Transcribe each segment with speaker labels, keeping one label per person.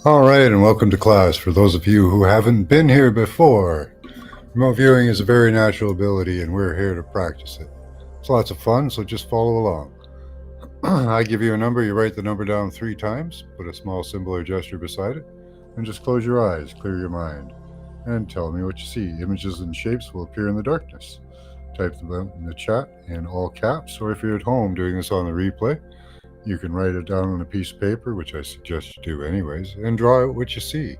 Speaker 1: All right, and welcome to class. For those of you who haven't been here before, remote viewing is a very natural ability, and we're here to practice it. It's lots of fun, so just follow along. I give you a number, you write the number down 3 times, put a small symbol or gesture beside it, and just close your eyes, clear your mind, and tell me what you see. Images and shapes will appear in the darkness. Type them in the chat in all caps, or if you're at home doing this on the replay, you can write it down on a piece of paper, which I suggest you do anyways, and draw out what you see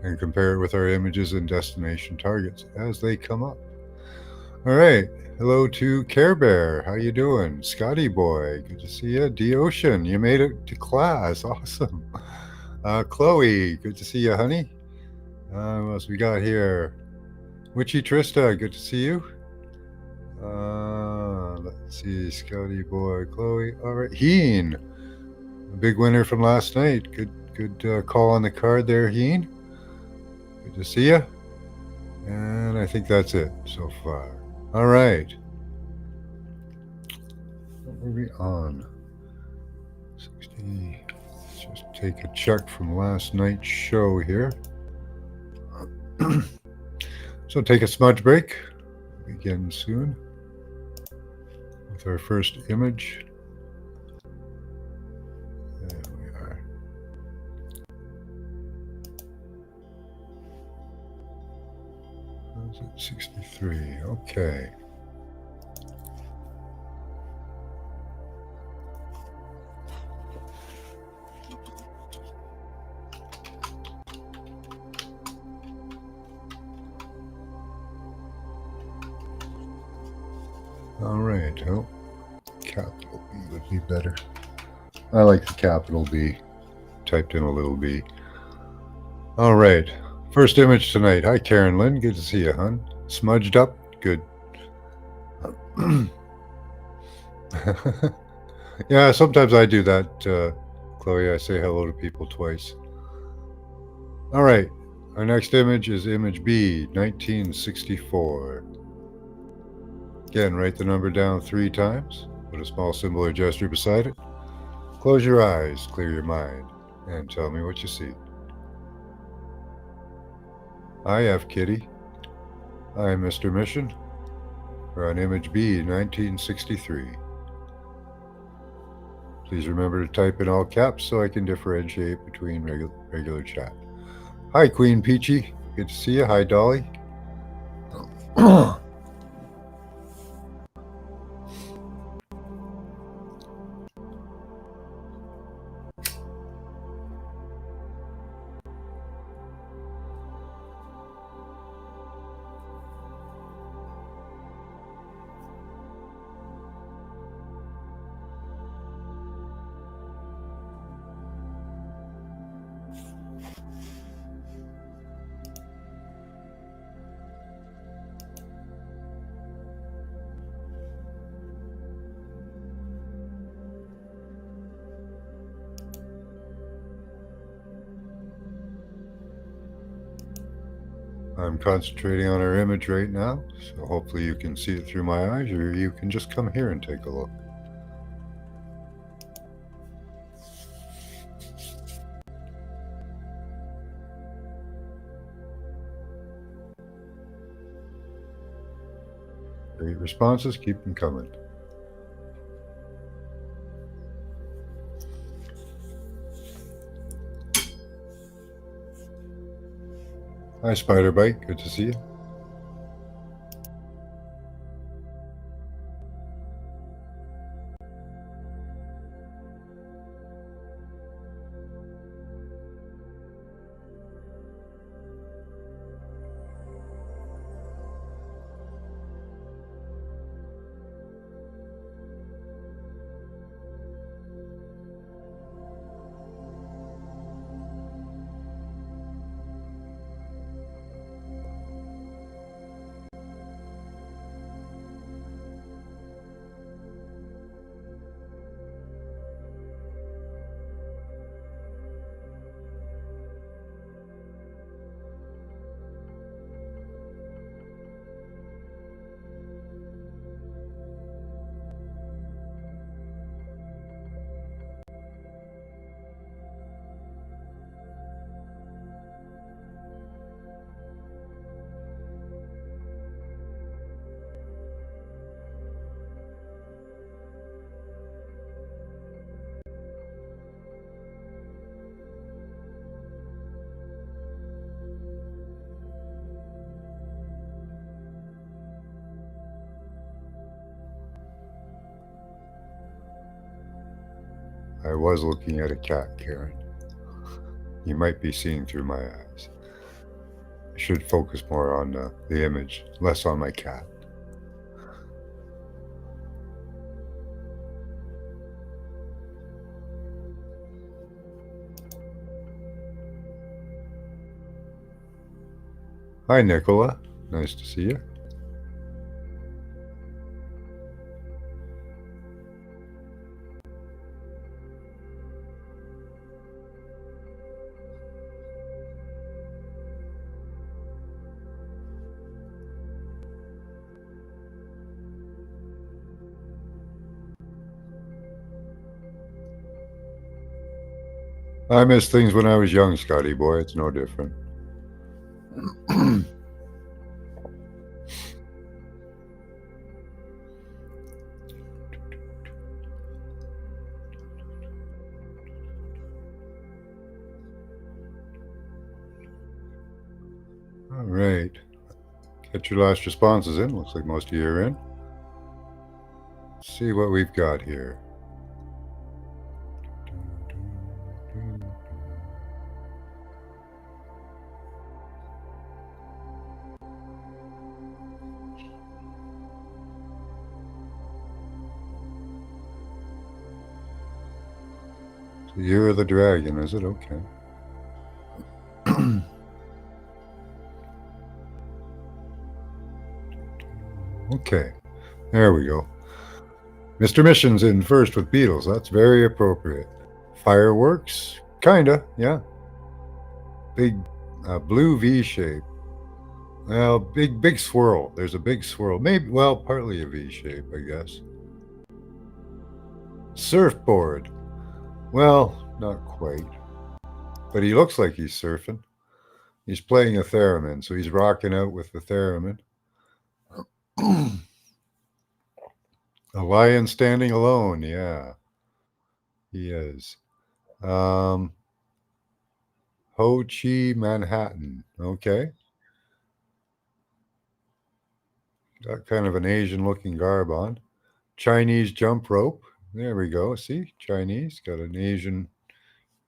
Speaker 1: and compare it with our images and destination targets as they come up. All right. Hello to Care Bear. How you doing? Scotty Boy. Good to see you. D Ocean. You made it to class. Awesome. Chloe. Good to see you, honey. What else we got here? Witchy Trista. Good to see you. Let's see. Scotty Boy. Chloe. All right. Heen. A big winner from last night. Good call on the card there, Heen. Good to see you. And I think that's it so far. All right. What were we on? 60. Let's just take a check from last night's show here. So take a smudge break. Begin soon with our first image. There we are. How's it? 63. Okay. All right. Oh, capital B would be better. I like the capital B. Typed in a little b. All right. First image tonight. Hi, Karen Lynn. Good to see you, hon. Smudged up. Good. Yeah, sometimes I do that, Chloe. I say hello to people twice. All right. Our next image is image B, 1964. Again, write the number down 3 times. Put a small symbol or gesture beside it. Close your eyes, clear your mind, and tell me what you see. Hi, F. Kitty. Hi, Mr. Mission. We're on image B, 1963. Please remember to type in all caps so I can differentiate between regular chat. Hi, Queen Peachy. Good to see you. Hi, Dolly. I'm concentrating on our image right now, so hopefully you can see it through my eyes, or you can just come here and take a look. Great responses, keep them coming. Hi, Spider Bite, good to see you. I was looking at a cat, Karen. You might be seeing through my eyes. I should focus more on the image, less on my cat. Hi, Nicola. Nice to see you. I miss things when I was young, Scotty boy. It's no different. All right. Get your last responses in. Looks like most of you are in. Let's see what we've got here. It's the Year of the Dragon, is it? Okay. Okay. There we go. Mr. Mission's in first with Beatles. That's very appropriate. Fireworks? Kinda, yeah. Big blue V shape. Well, big swirl. There's a big swirl. Maybe, well, partly a V shape, I guess. Surfboard. Well, not quite. But he looks like he's surfing. He's playing a theremin, so he's rocking out with the theremin. A lion standing alone, yeah. He is. Ho Chi Manhattan. Okay. Got kind of an Asian looking garb on. Chinese jump rope. There we go. See? Chinese. Got an Asian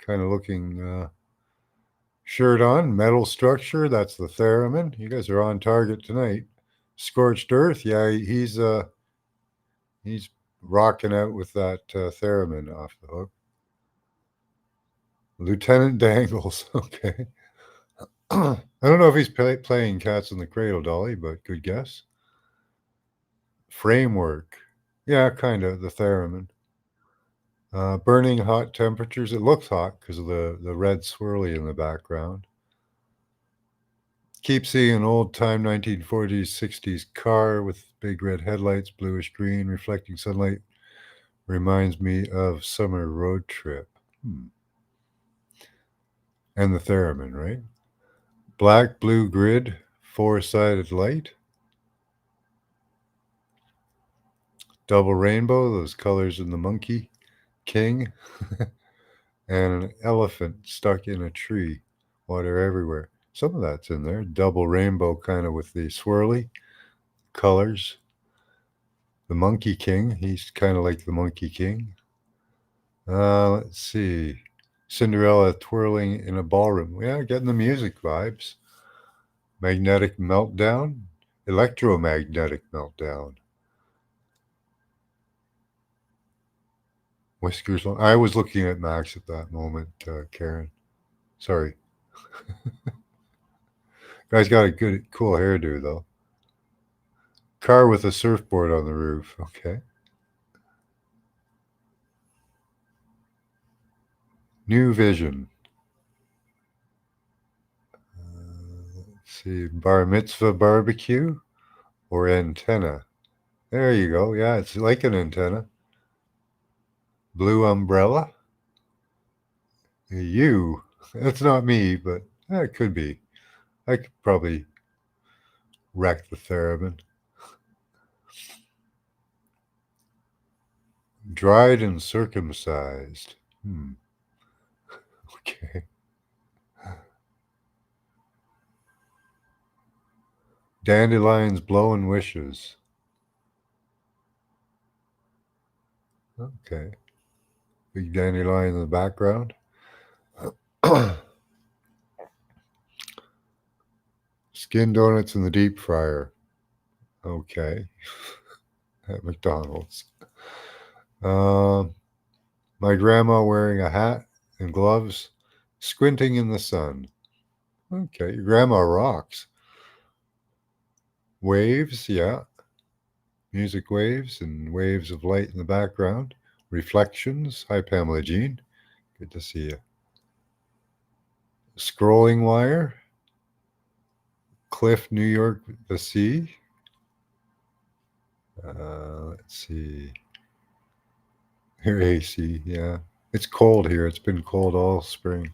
Speaker 1: kind of looking shirt on. Metal structure. That's the theremin. You guys are on target tonight. Scorched Earth. Yeah, he's rocking out with that theremin off the hook. Lieutenant Dangles. Okay. I don't know if he's playing Cats in the Cradle, Dolly, but good guess. Framework. Yeah, kind of. The theremin. Burning hot temperatures. It looks hot because of the red swirly in the background. Keep seeing an old time 1940s, 60s car with big red headlights, bluish green, reflecting sunlight. Reminds me of Summer Road Trip. And the theremin, right? Black, blue grid, four-sided light. Double rainbow, those colors in the Monkey King. And an elephant stuck in a tree. Water everywhere. Some of that's in there. Double rainbow kind of with the swirly colors. The Monkey King, he's kind of like the Monkey King. Let's see. Cinderella twirling in a ballroom. Yeah, getting the music vibes. Magnetic meltdown. Electromagnetic meltdown. Whiskers on. I was looking at Max at that moment, Karen. Sorry. Guy's got a good, cool hairdo, though. Car with a surfboard on the roof. Okay. New Vision. Let's see. Bar Mitzvah Barbecue or Antenna. There you go. Yeah, it's like an antenna. Blue Umbrella. You. That's not me, but it could be. I could probably wreck the theremin. Dried and circumcised. Okay. Dandelions blowing wishes. Okay. Big dandelion in the background. Skin donuts in the deep fryer. Okay. At McDonald's. Um, my grandma wearing a hat and gloves, squinting in the sun. Okay, your grandma rocks. Waves, yeah. Music waves and waves of light in the background. Reflections. Hi, Pamela Jean. Good to see you. Scrolling wire. Cliff, New York, the sea. Let's see. Here, AC, yeah. It's cold here. It's been cold all spring.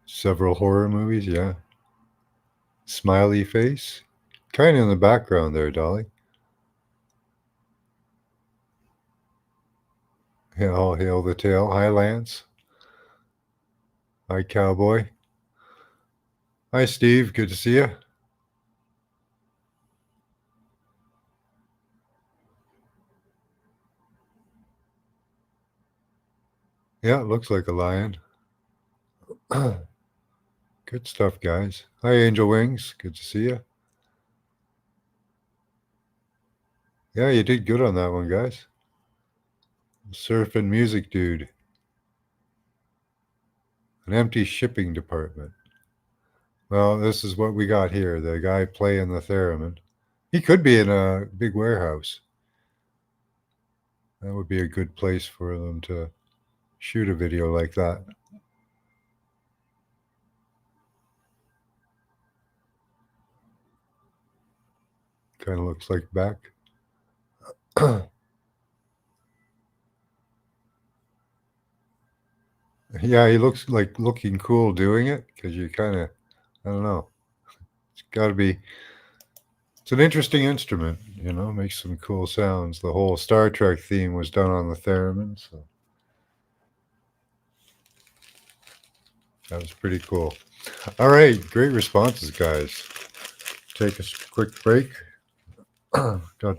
Speaker 1: Several horror movies, yeah. Smiley face. Kind of in the background there, Dolly. Yeah, all hail the tail. Hi, Lance. Hi, Cowboy. Hi, Steve. Good to see you. Yeah, it looks like a lion. Good stuff, guys. Hi, Angel Wings. Good to see you. Yeah, you did good on that one, guys. Surf and music dude. An empty shipping department. Well, this is what we got here. The guy playing the theremin. He could be in a big warehouse. That would be a good place for them to shoot a video like that. Kind of looks like back. Yeah, he looks like looking cool doing it because you kind of, I don't know. It's got to be, it's an interesting instrument, makes some cool sounds. The whole Star Trek theme was done on the theremin, so that was pretty cool. All right, great responses, guys. Take a quick break. Got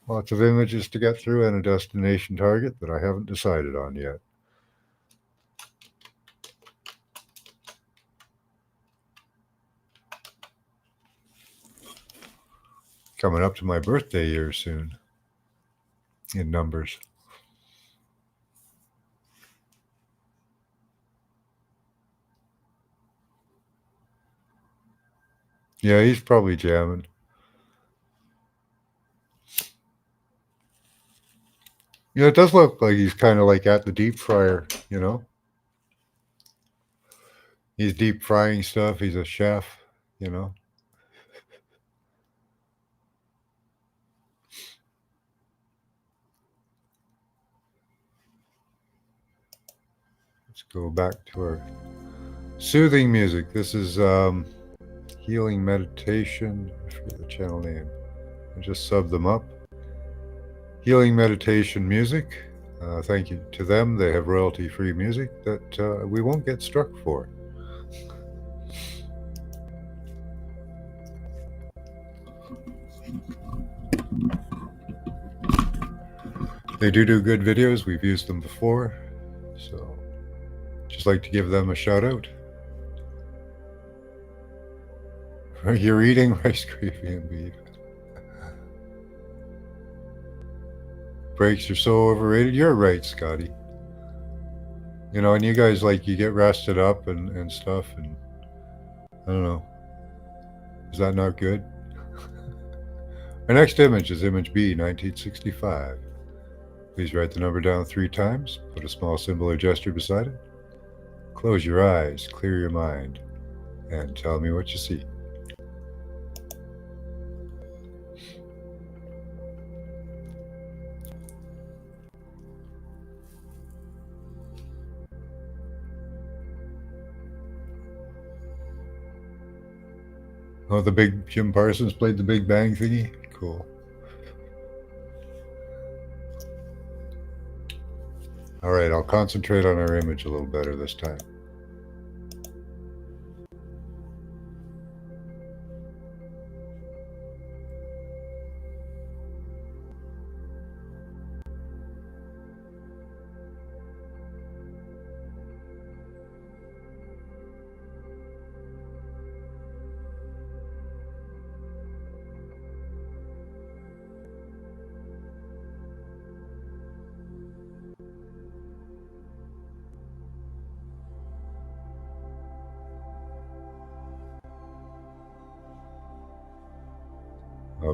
Speaker 1: lots of images to get through and a destination target that I haven't decided on yet. Coming up to my birthday year soon in numbers. Yeah, he's probably jamming. Yeah, it does look like he's kind of like at the deep fryer. He's deep frying stuff. He's a chef. Let's go back to our soothing music. This is Healing Meditation. I forget the channel name. I just subbed them up. Healing Meditation Music. Thank you to them. They have royalty-free music that we won't get struck for. They do good videos. We've used them before. So just like to give them a shout out. You're eating rice gravy and beef. Breaks are so overrated. You're right, Scotty. And you guys you get rested up and stuff, and I don't know. Is that not good? Our next image is image B, 1965. Please write the number down 3 times. Put a small symbol or gesture beside it. Close your eyes, clear your mind, and tell me what you see. Oh, the big Jim Parsons played the Big Bang thingy? Cool. All right, I'll concentrate on our image a little better this time.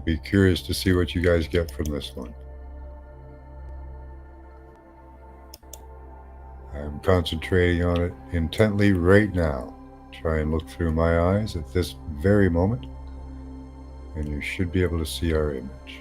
Speaker 1: I'll be curious to see what you guys get from this one. I'm concentrating on it intently right now. Try and look through my eyes at this very moment, and you should be able to see our image.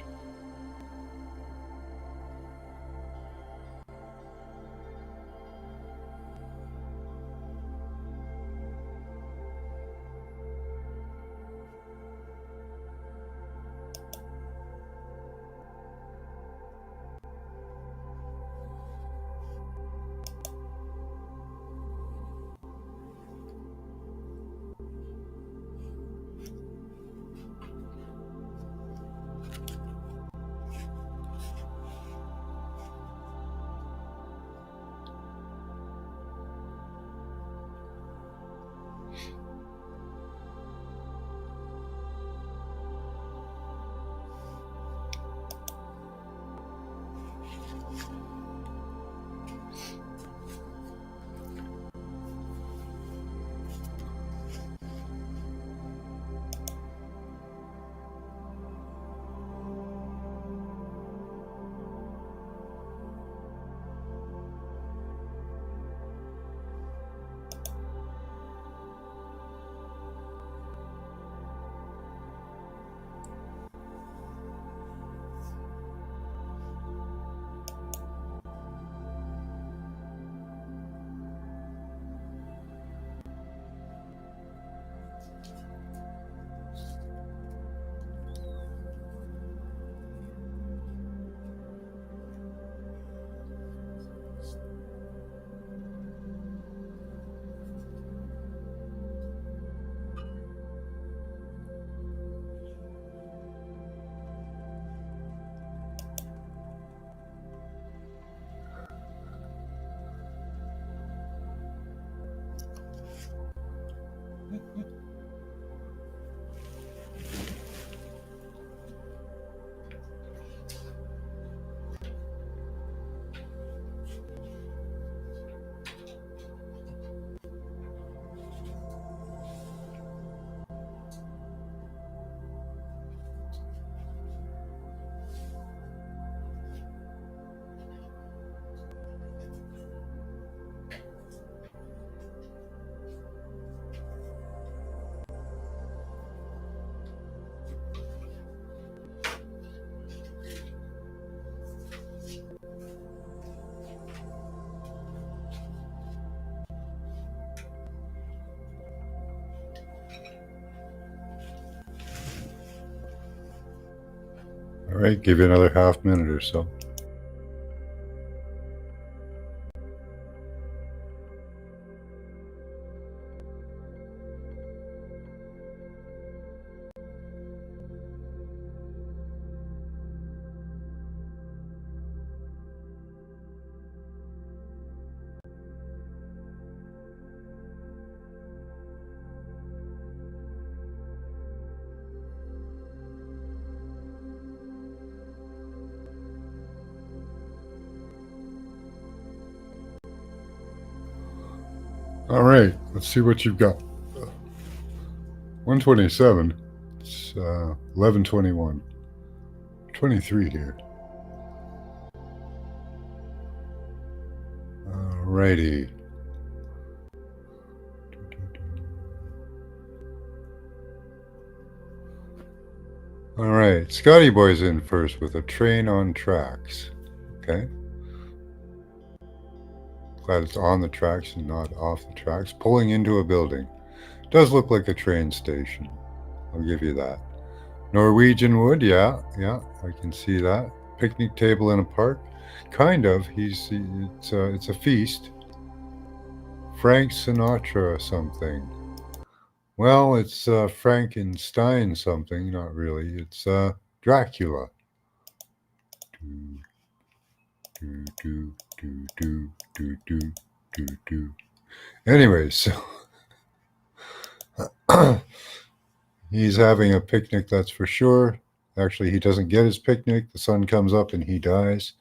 Speaker 1: All right, give you another half minute or so. All right, let's see what you've got. 127. It's 11:21. 23 here. All righty. All right, Scotty Boy's in first with a train on tracks. Okay. Glad it's on the tracks and not off the tracks. Pulling into a building. Does look like a train station. I'll give you that. Norwegian wood, yeah, I can see that. Picnic table in a park. Kind of. It's a feast. Frank Sinatra something. Well, it's Frankenstein something, not really. It's Dracula. Do, do, do, do, do, do, do, do. Anyway, so he's having a picnic, that's for sure. Actually, he doesn't get his picnic. The sun comes up and he dies.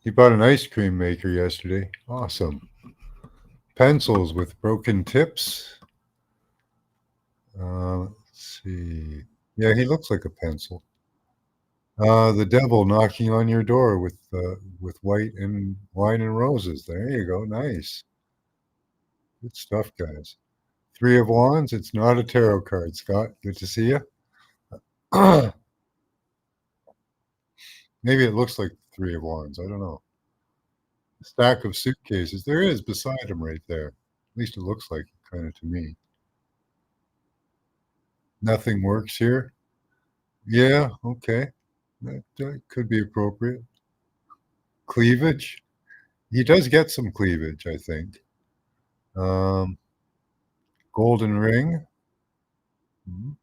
Speaker 1: He bought an ice cream maker yesterday. Awesome. Pencils with broken tips. Let's see. Yeah, he looks like a pencil. The devil knocking on your door with white and wine and roses. There you go. Nice. Good stuff, guys. Three of Wands. It's not a tarot card, Scott. Good to see you. Maybe it looks like the Three of Wands. I don't know. A stack of suitcases. There is beside him right there. At least it looks like it kind of to me. Nothing works here. Yeah, okay. That could be appropriate. Cleavage. He does get some cleavage, I think. Um, golden ring. Mhm.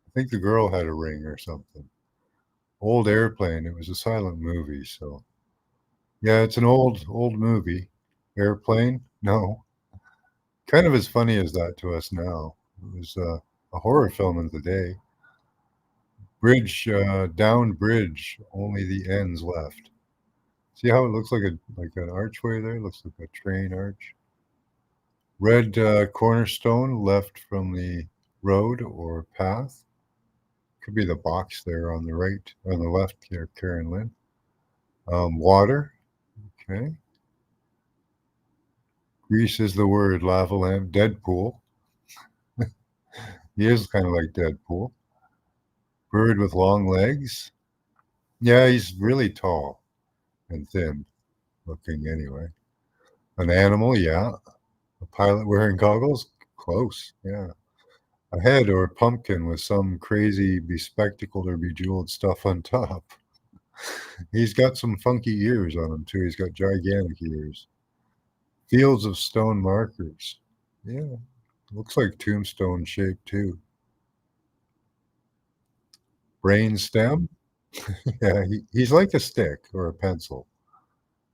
Speaker 1: I think the girl had a ring or something. Old airplane. It was a silent movie, so yeah, it's an old movie. Airplane? No. Kind of as funny as that to us now. It was a horror film of the day. Bridge, down bridge, only the ends left. See how it looks like an archway there? Looks like a train arch. Red cornerstone left from the road or path. Could be the box there on the right, on the left here, Karen Lynn. Water. Okay. Grease is the word. Lava lamp. Deadpool. He is kind of like Deadpool. Bird with long legs. Yeah, he's really tall and thin looking anyway. An animal, yeah. A pilot wearing goggles? Close, yeah. A head or a pumpkin with some crazy bespectacled or bejeweled stuff on top. He's got some funky ears on him too. He's got gigantic ears. Fields of stone markers. Yeah, looks like tombstone shape too. Brain stem. Yeah, he's like a stick or a pencil.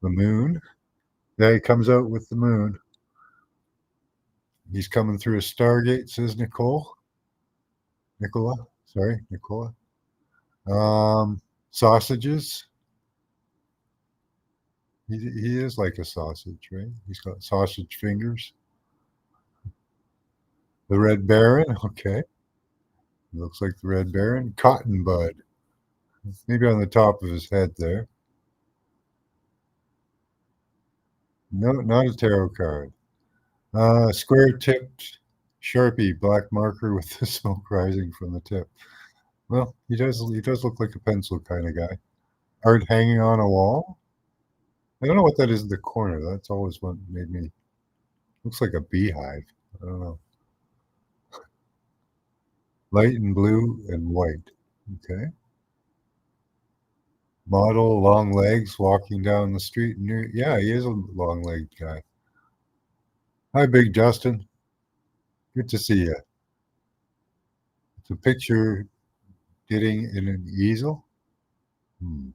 Speaker 1: The moon. Yeah, he comes out with the moon. He's coming through a stargate, says Nicole. Nicola. Sorry, Nicola. Um, sausages. He is like a sausage, right? He's got sausage fingers. The Red Baron. Okay. Looks like the Red Baron. Cotton Bud. Maybe on the top of his head there. No, not a tarot card. Square tipped Sharpie black marker with the smoke rising from the tip. Well, he does look like a pencil kind of guy. Art hanging on a wall. I don't know what that is in the corner. That's always what made me looks like a beehive. I don't know. Light and blue and white. Okay. Model, long legs, walking down the street. Near, yeah, he is a long-legged guy. Hi, Big Justin. Good to see you. It's a picture getting in an easel. Hmm.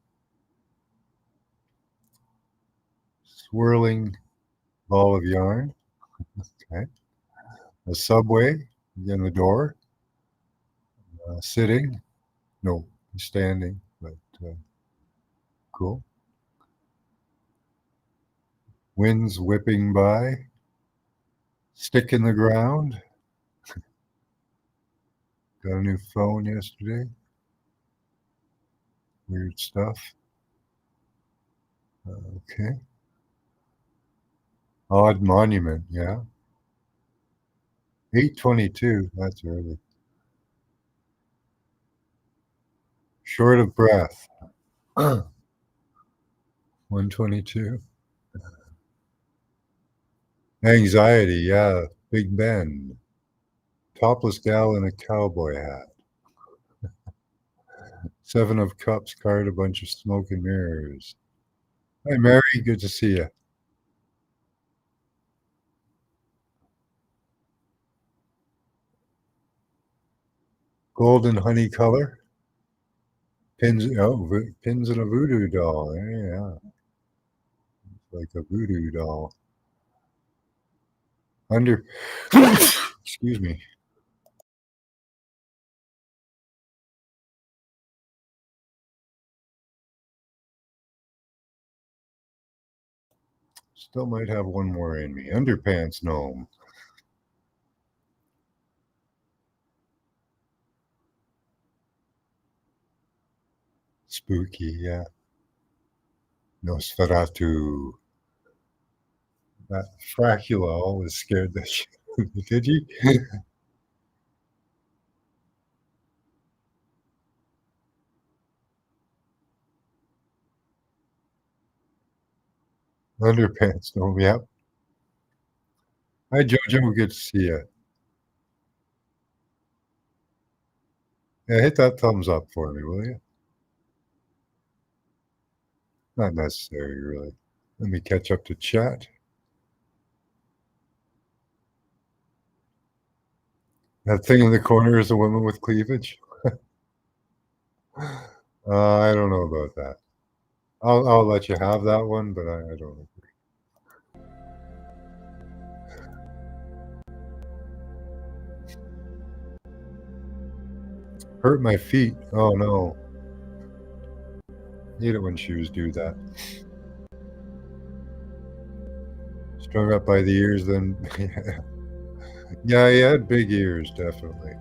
Speaker 1: Swirling ball of yarn. Okay. A subway in the door. Sitting. No, he's standing, but cool. Winds whipping by. Stick in the ground. Got a new phone yesterday. Weird stuff. Okay. Odd monument. Yeah. 8:22. That's early. Short of breath. 122. Anxiety. Yeah. Big Ben. Topless gal in a cowboy hat. Seven of Cups card. A bunch of smoke and mirrors. Hi, Mary. Good to see you. Golden honey color. Pins. Oh, pins in a voodoo doll. Yeah. Like a voodoo doll. Under. Excuse me. Still might have one more in me. Underpants gnome. Spooky, yeah. Nosferatu. That Dracula always scared the shit did you? Underpants, no, yep. Hi, Jojo, good to see you. Yeah, hit that thumbs up for me, will you? Not necessary, really. Let me catch up to chat. That thing in the corner is a woman with cleavage? I don't know about that. I'll let you have that one, but I don't agree. Hurt my feet. Oh, no. Hate it when shoes do that. Strung up by the ears, then yeah. Yeah, he had big ears, definitely.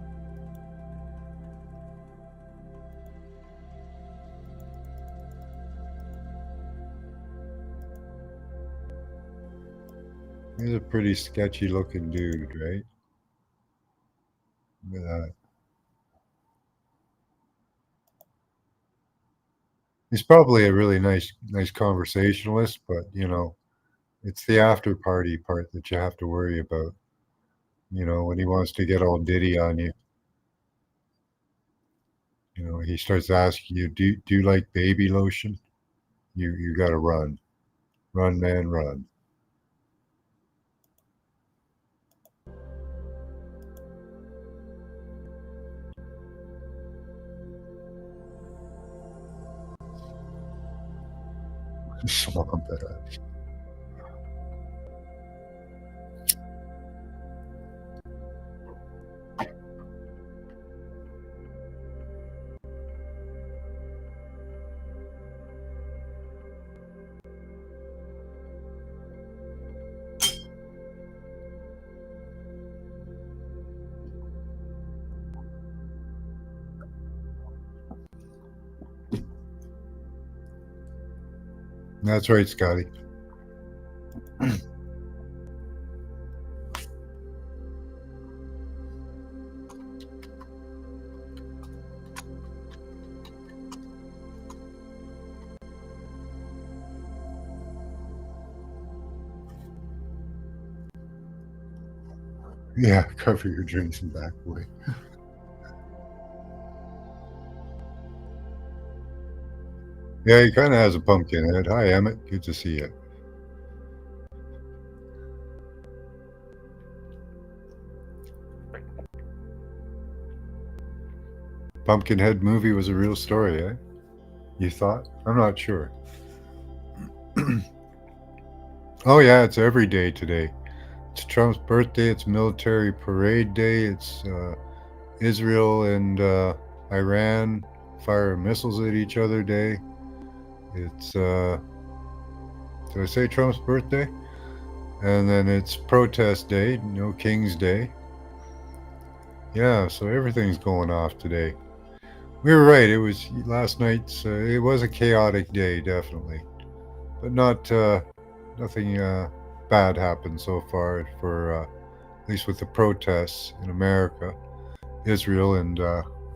Speaker 1: He's a pretty sketchy looking dude, right? Look at that. He's probably a really nice conversationalist, but, it's the after party part that you have to worry about, when he wants to get all ditty on you. He starts asking you, "Do you like baby lotion?" You gotta run. Run, man, run. Swamp ass. That's right, Scotty. Yeah, cover your drinks and back away. Yeah, he kinda has a pumpkin head. Hi, Emmett. Good to see you. Pumpkinhead movie was a real story, eh? You thought? I'm not sure. Oh, yeah, it's every day today. It's Trump's birthday, it's military parade day, it's, Israel and, Iran fire missiles at each other day. It's, did I say Trump's birthday? And then it's protest day, King's Day. Yeah, so everything's going off today. We were right. It was last night's. It was a chaotic day, definitely, but nothing bad happened so far. For at least with the protests in America, Israel and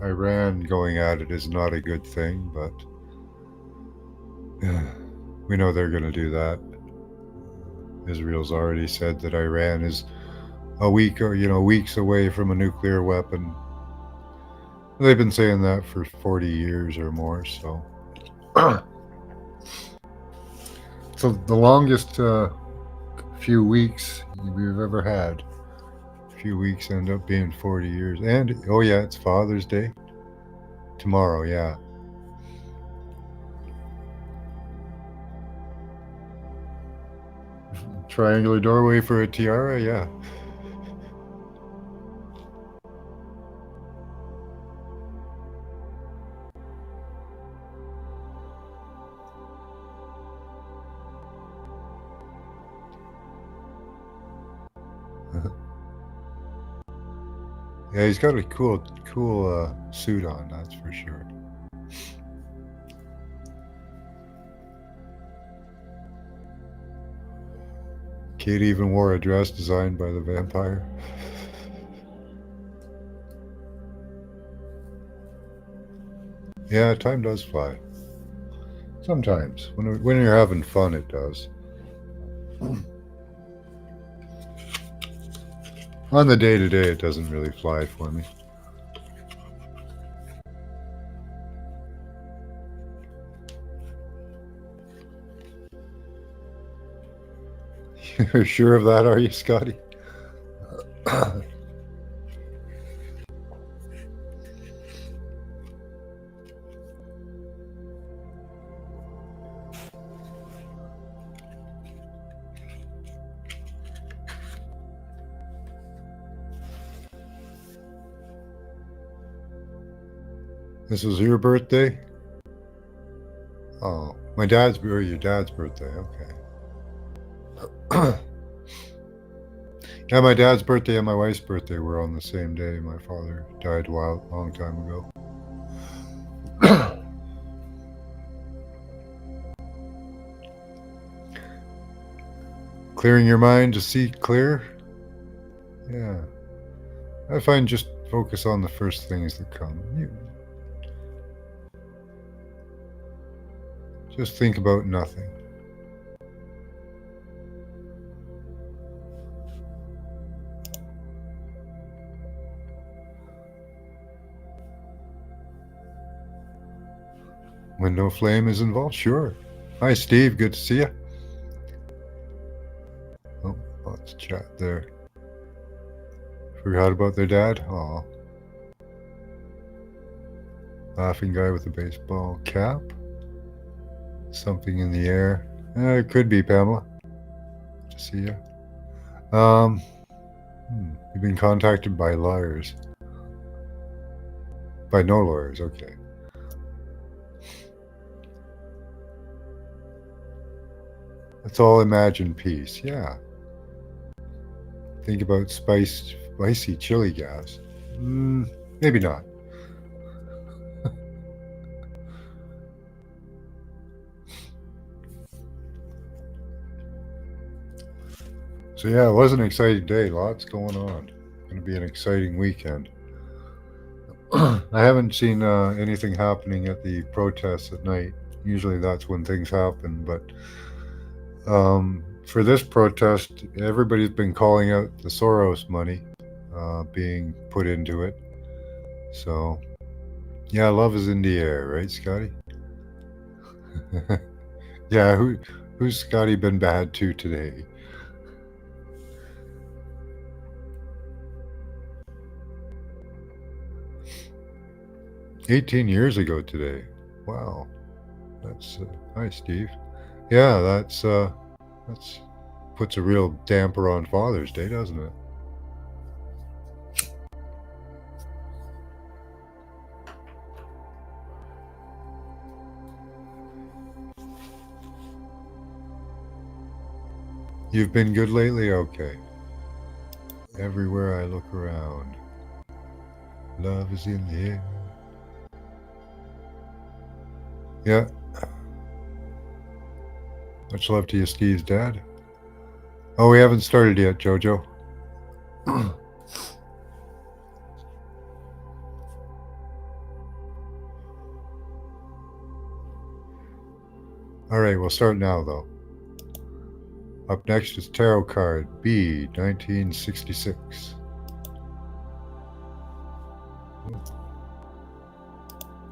Speaker 1: Iran going at it is not a good thing. But we know they're going to do that. Israel's already said that Iran is a week or weeks away from a nuclear weapon. They've been saying that for 40 years or more. So, so the longest few weeks we've ever had. A few weeks end up being 40 years. And oh yeah, it's Father's Day tomorrow. Yeah. Triangular doorway for a tiara. Yeah. Yeah, he's got a cool suit on. That's for sure. Kate even wore a dress designed by the vampire. Yeah, time does fly. Sometimes. When you're having fun, it does. On the day-to-day, it doesn't really fly for me. You're sure of that, are you, Scotty? This was your birthday? Oh, my dad's or your dad's birthday. Okay. Yeah, my dad's birthday and my wife's birthday were on the same day. My father died a long time ago. Clearing your mind to see clear? Yeah. I find just focus on the first things that come. Just think about nothing. When no flame is involved, sure. Hi, Steve. Good to see you. Oh, lots of chat there. Forgot about their dad? Aw. Laughing guy with a baseball cap. Something in the air. It could be Pamela. Good to see you. You've been contacted by lawyers. By no lawyers, okay. Let's all imagine peace, yeah. Think about spicy chili gas. Maybe not. So yeah, it was an exciting day. Lots going on. Going to be an exciting weekend. I haven't seen anything happening at the protests at night. Usually that's when things happen, but for this protest, everybody's been calling out the Soros money being put into it. So, yeah, love is in the air, right, Scotty? Yeah, who's Scotty been bad to today? $18 years ago today. Wow, that's hi, Steve. Yeah, that's puts a real damper on Father's Day, doesn't it? You've been good lately? Okay. Everywhere I look around, love is in the air. Yeah. Much love to you, Steve's dad. Oh, we haven't started yet, Jojo. All right, we'll start now, though. Up next is Tarot Card B, 1966.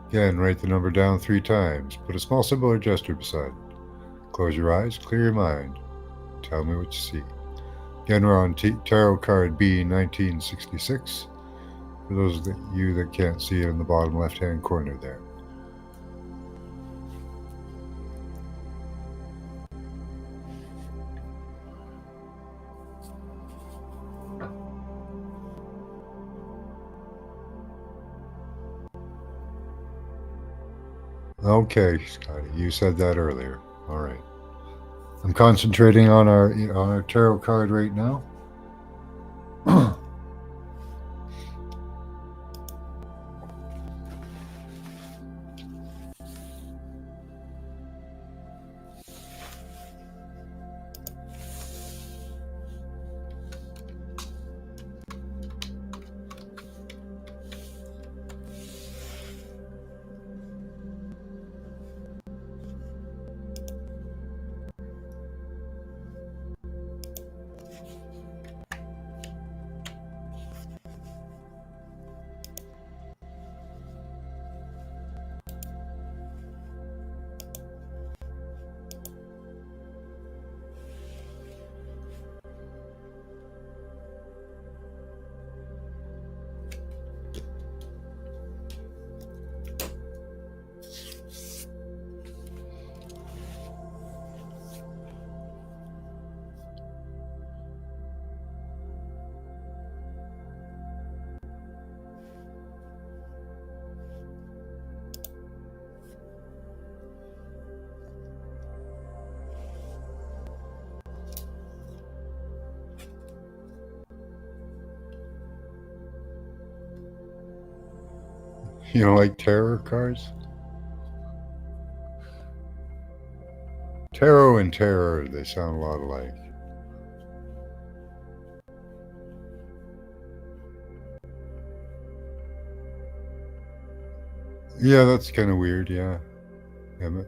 Speaker 1: Again, write the number down 3 times. Put a small symbol or gesture beside it. Close your eyes, clear your mind. Tell me what you see. Again, we're on Tarot Card B, 1966. For those of you that can't see it in the bottom left-hand corner there. Okay, Scotty, you said that earlier. All right. I'm concentrating on our tarot card right now. You don't like tarot cards? Tarot and terror, they sound a lot alike. Yeah, that's kind of weird, yeah. Emmett.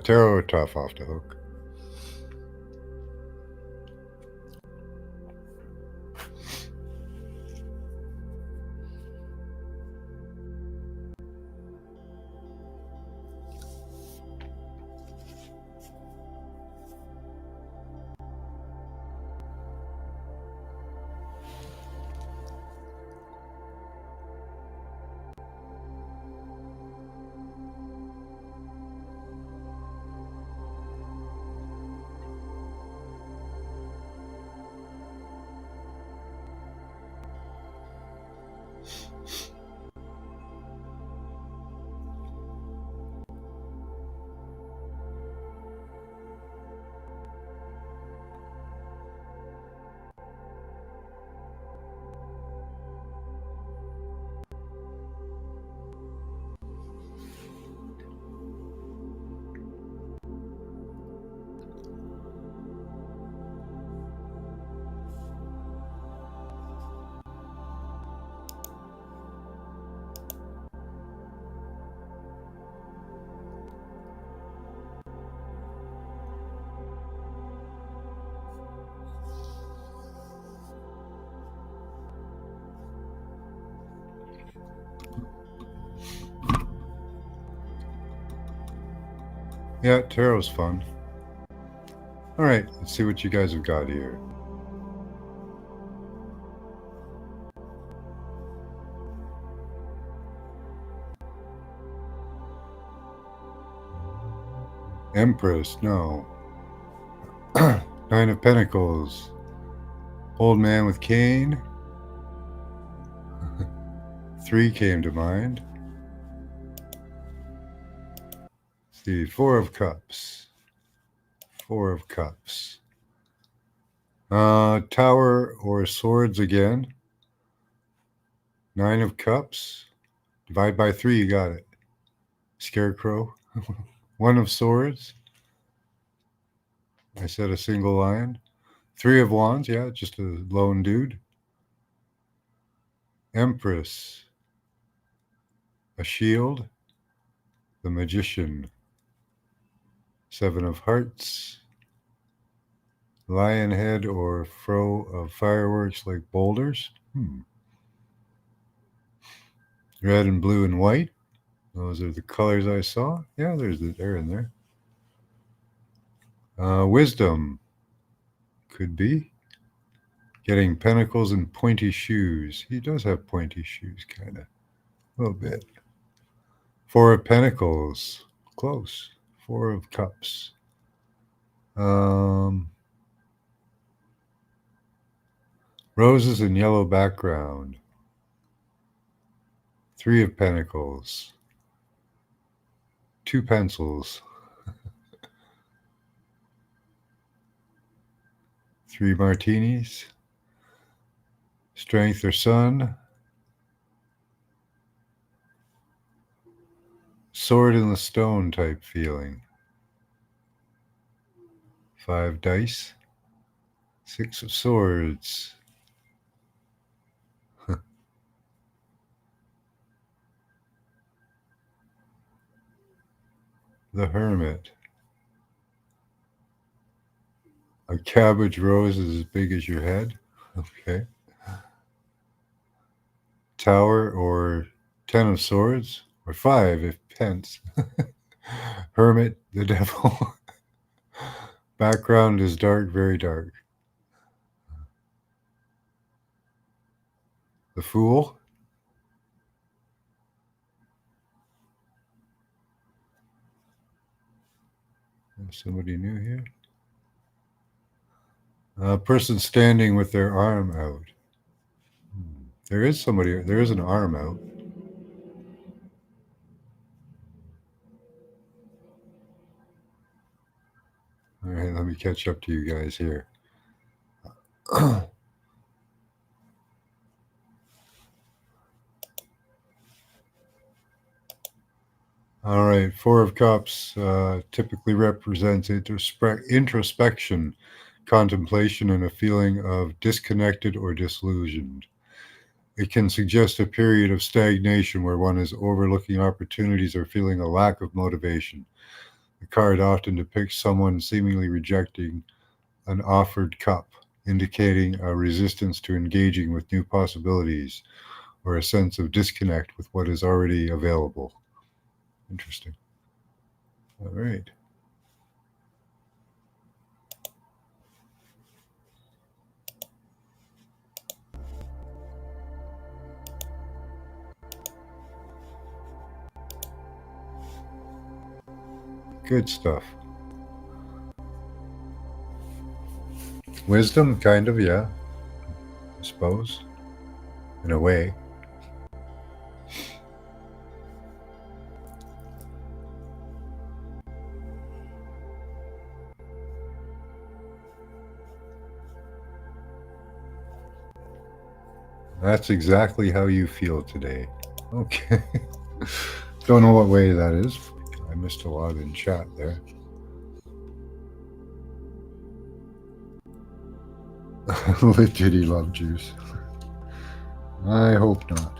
Speaker 1: Tarot are tough off the hook. Yeah, tarot's fun. All right, let's see what you guys have got here. Empress, no. Nine of Pentacles. Old Man with Cane. 3 came to mind. Let's see, 4 of Cups. 4 of Cups. Tower or Swords again. 9 of Cups. Divide by 3, you got it. Scarecrow. 1 of Swords. I said a single lion. 3 of Wands, yeah, just a lone dude. Empress. A shield. The Magician. 7 of Hearts. Lion head or fro of fireworks like boulders. Red and blue and white. Those are the colors I saw. Yeah, they're in there. Wisdom. Could be. Getting pentacles and pointy shoes. He does have pointy shoes, kind of. A little bit. 4 of Pentacles. Close. 4 of Cups. Roses and yellow background. 3 of Pentacles. 2 pencils. 3 martinis. Strength or sun. Sword in the stone type feeling. 5 dice. 6 of swords. The Hermit. A cabbage rose is as big as your head. Okay. Tower or 10 of swords Or 5 if pence. Hermit, the devil. Background is dark, very dark. The Fool. Somebody new here? A person standing with their arm out. There is somebody, there is an arm out. All right, let me catch up to you guys here. All right, Four of Cups typically represents introspection, contemplation, and a feeling of disconnected or disillusioned. It can suggest a period of stagnation where one is overlooking opportunities or feeling a lack of motivation. The card often depicts someone seemingly rejecting an offered cup, indicating a resistance to engaging with new possibilities or a sense of disconnect with what is already available. Interesting. All right. Good stuff. Wisdom, kind of, yeah. I suppose. In a way. That's exactly how you feel today. Okay. Don't know what way that is. I missed a lot in chat there. Did he love juice? I hope not.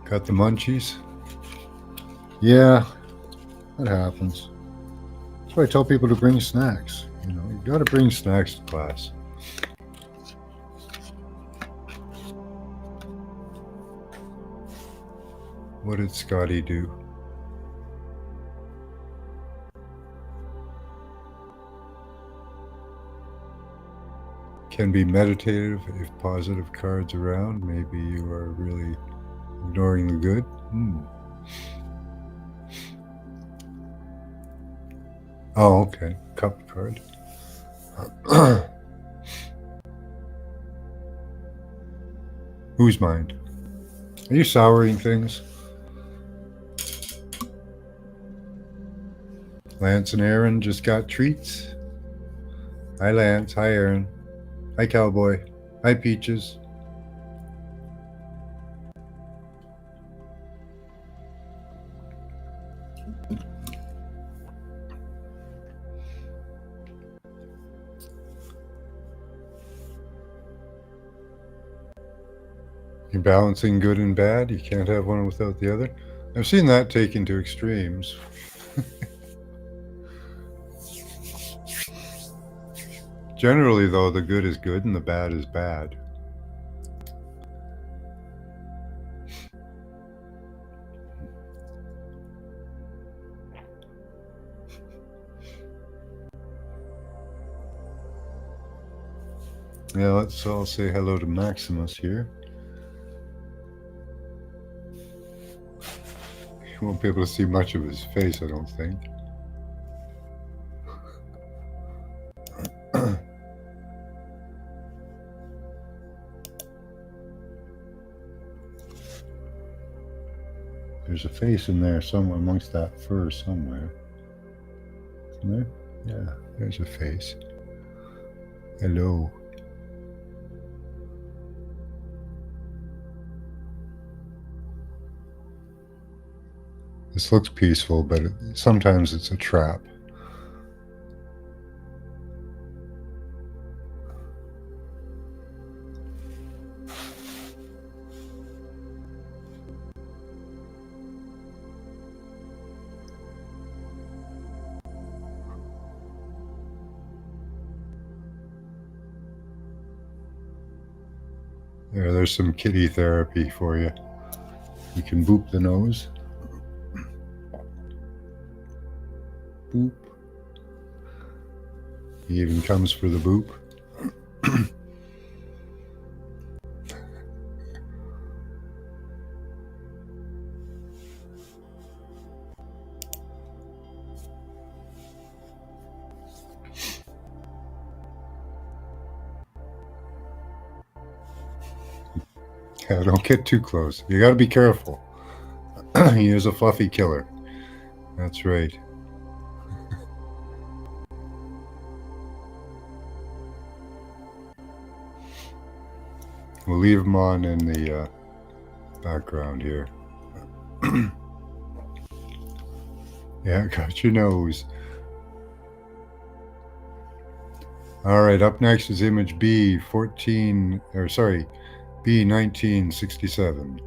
Speaker 1: Got the munchies? Yeah, that happens. That's why I tell people to bring snacks. You know, you got to bring snacks to class. What did Scotty do? Can be meditative if positive cards around. Maybe you are really ignoring the good. Oh, okay. Cup card. Whose mind? Are you souring things? Lance and Aaron just got treats. Hi, Lance. Hi, Aaron. Hi, Cowboy. Hi, Peaches. You're balancing good and bad. You can't have one without the other. I've seen that taken to extremes. Generally, though, the good is good and the bad is bad. Yeah, let's all say hello to Maximus here. You won't be able to see much of his face, I don't think. There's a face in there somewhere amongst that fur somewhere. Isn't there? Yeah, there's a face. Hello. This looks peaceful, but sometimes it's a trap. There's some kitty therapy for you. You can boop the nose. Boop. He even comes for the boop. Yeah, don't get too close. You gotta be careful. He is a fluffy killer. That's right. We'll leave him on in the background here. Yeah, got your nose. All right, up next is image B1967.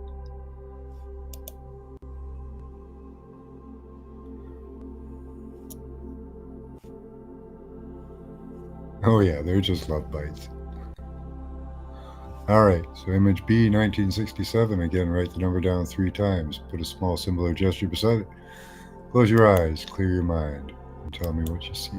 Speaker 1: Oh yeah, they're just love bites. All right, so image B1967, again, write the number down 3 times. Put a small symbol or gesture beside it. Close your eyes, clear your mind, and tell me what you see.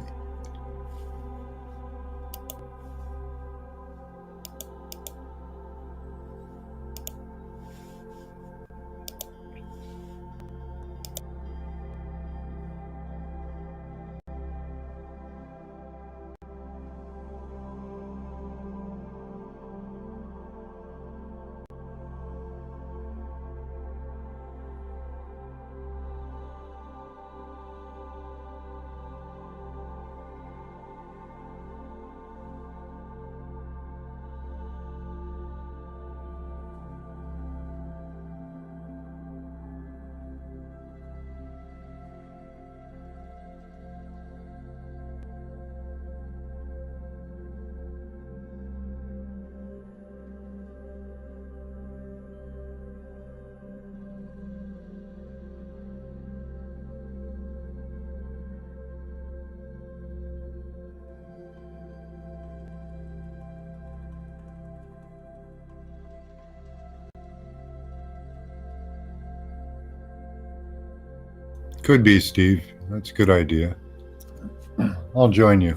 Speaker 1: Could be, Steve. That's a good idea. I'll join you.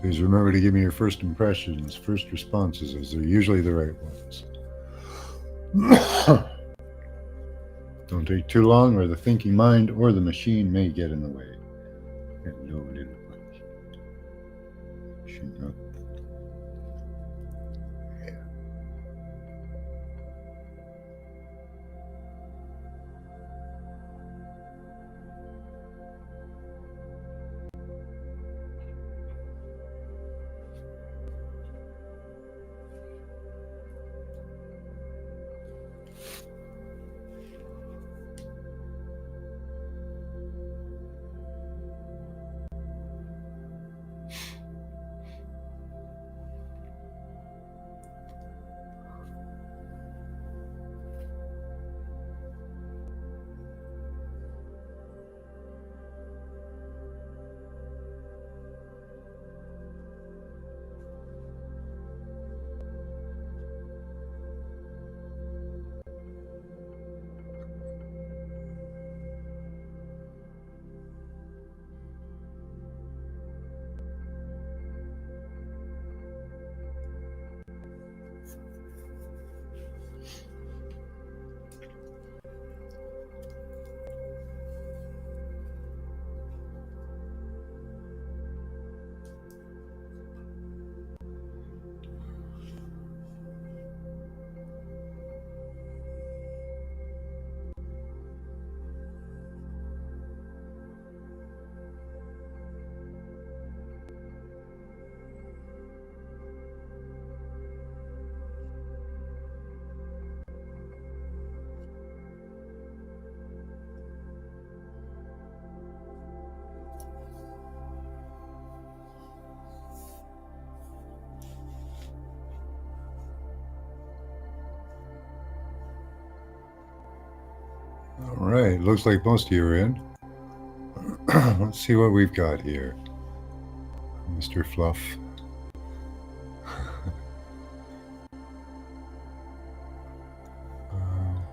Speaker 1: Please remember to give me your first impressions, first responses, as they're usually the right ones. Don't take too long, or the thinking mind or the machine may get in the way. Hello, little bunch. Shut up. Yeah. All right, looks like most of you are in. Let's see what we've got here, Mr. Fluff.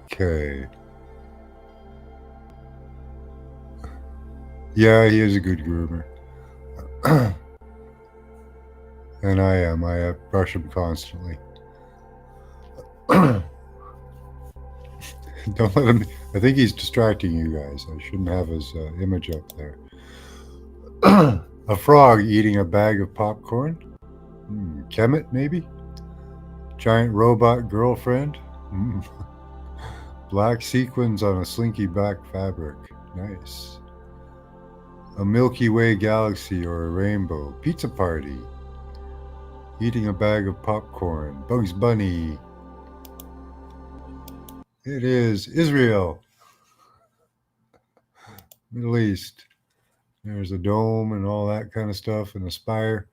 Speaker 1: Okay. Yeah, he is a good groomer. And I am. I brush him constantly. Don't let him. I think he's distracting you guys. I shouldn't have his image up there. A frog eating a bag of popcorn. Kemet, maybe? Giant robot girlfriend. Black sequins on a slinky back fabric. Nice. A Milky Way galaxy or a rainbow. Pizza party. Eating a bag of popcorn. Bugs Bunny. It is Israel. Middle East. There's a dome and all that kind of stuff and a spire.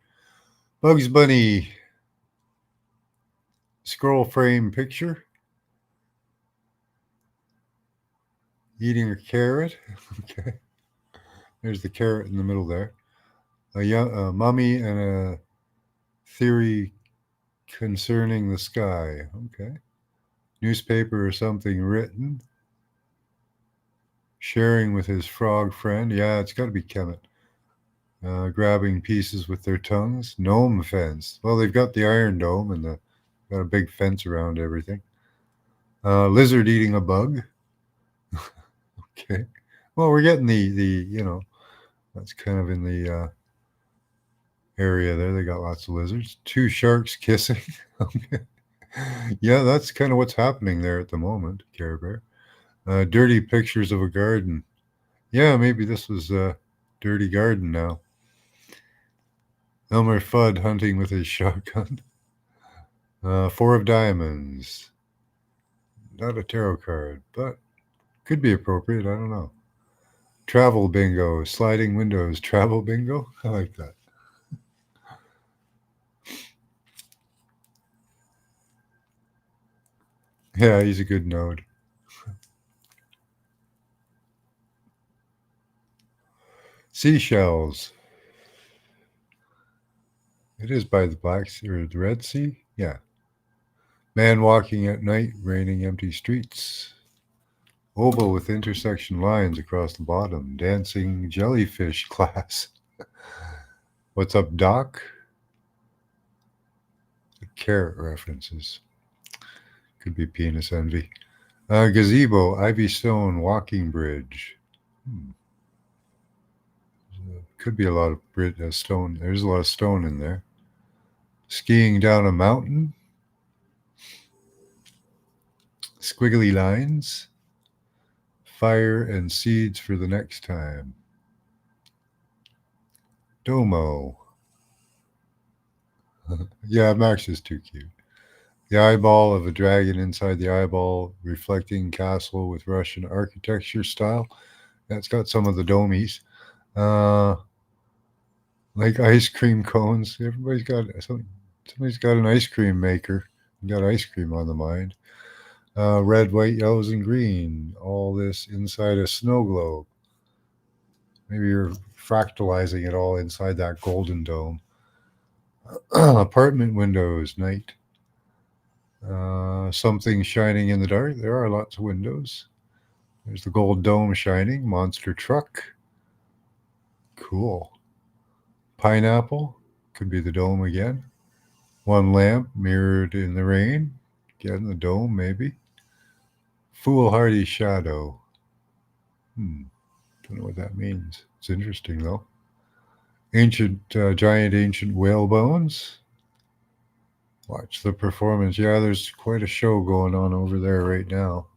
Speaker 1: Bugs Bunny. Scroll frame picture. Eating a carrot. Okay. There's the carrot in the middle there. A mummy and a theory concerning the sky. Okay. Newspaper or something written. Sharing with his frog friend. Yeah, it's got to be Kemet. Grabbing pieces with their tongues. Gnome fence. Well, they've got the Iron Dome and got a big fence around everything. Lizard eating a bug. Okay. Well, we're getting the that's kind of in the area there. They got lots of lizards. Two sharks kissing. Okay. Yeah, that's kind of what's happening there at the moment, Care Bear. Dirty pictures of a garden. Yeah, maybe this was a dirty garden now. Elmer Fudd hunting with his shotgun. Four of diamonds. Not a tarot card, but could be appropriate. I don't know. Travel bingo. Sliding windows. Travel bingo. I like that. Yeah, he's a good node. Seashells. It is by the Black Sea or the Red Sea. Yeah. Man walking at night, raining empty streets. Oval with intersection lines across the bottom. Dancing jellyfish class. What's up, Doc? The carrot references. Could be penis envy. Gazebo, ivy stone, walking bridge. Could be a lot of stone. There's a lot of stone in there. Skiing down a mountain. Squiggly lines. Fire and seeds for the next time. Domo. Yeah, Max is too cute. The eyeball of a dragon inside the eyeball, reflecting castle with Russian architecture style. That's got some of the domies. Like ice cream cones. Everybody's got something. Somebody's got an ice cream maker. Got ice cream on the mind. Red, white, yellows, and green. All this inside a snow globe. Maybe you're fractalizing it all inside that golden dome. Apartment windows, night. Something shining in the dark. There are lots of windows. There's the gold dome shining. Monster truck. Cool. Pineapple. Could be the dome again. One lamp mirrored in the rain. Again, the dome, maybe. Foolhardy shadow. Don't know what that means. It's interesting, though. Giant ancient whale bones. Watch the performance. Yeah, there's quite a show going on over there right now.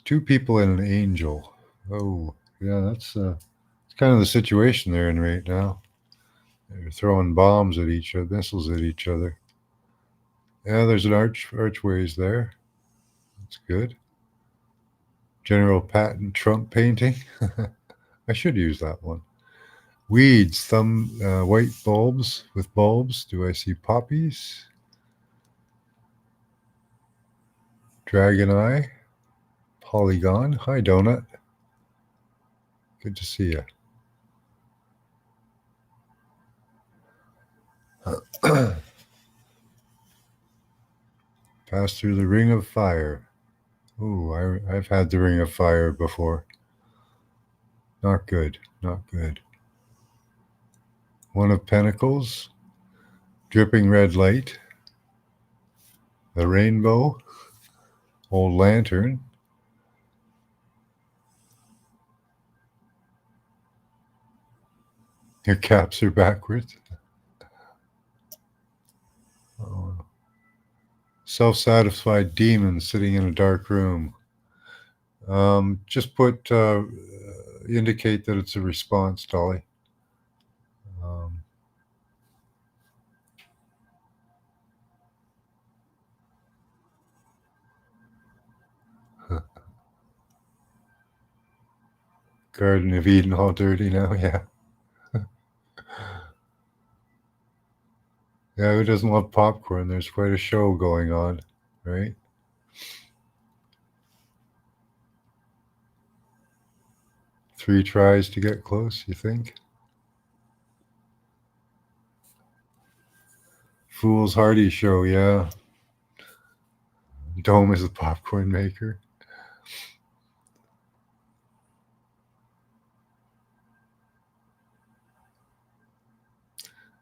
Speaker 1: Two people and an angel. Oh, yeah, that's it's kind of the situation they're in right now. They're throwing bombs at each other, missiles at each other. Yeah, there's an archways there. That's good. General Patton Trump painting. I should use that one. Weeds, white bulbs with bulbs. Do I see poppies? Dragon Eye, Polygon. Hi, Donut. Good to see you. Pass through the Ring of Fire. Ooh, I've had the Ring of Fire before. Not good, not good. One of Pentacles, Dripping Red Light, the Rainbow, Old Lantern, your caps are backwards. Oh. Self-satisfied demon sitting in a dark room. Just put indicate that it's a response, Dolly. Garden of Eden all dirty now, yeah. Yeah, who doesn't love popcorn? There's quite a show going on, right? Three tries to get close, you think? Fool's Hardy show, yeah. Dome is the popcorn maker.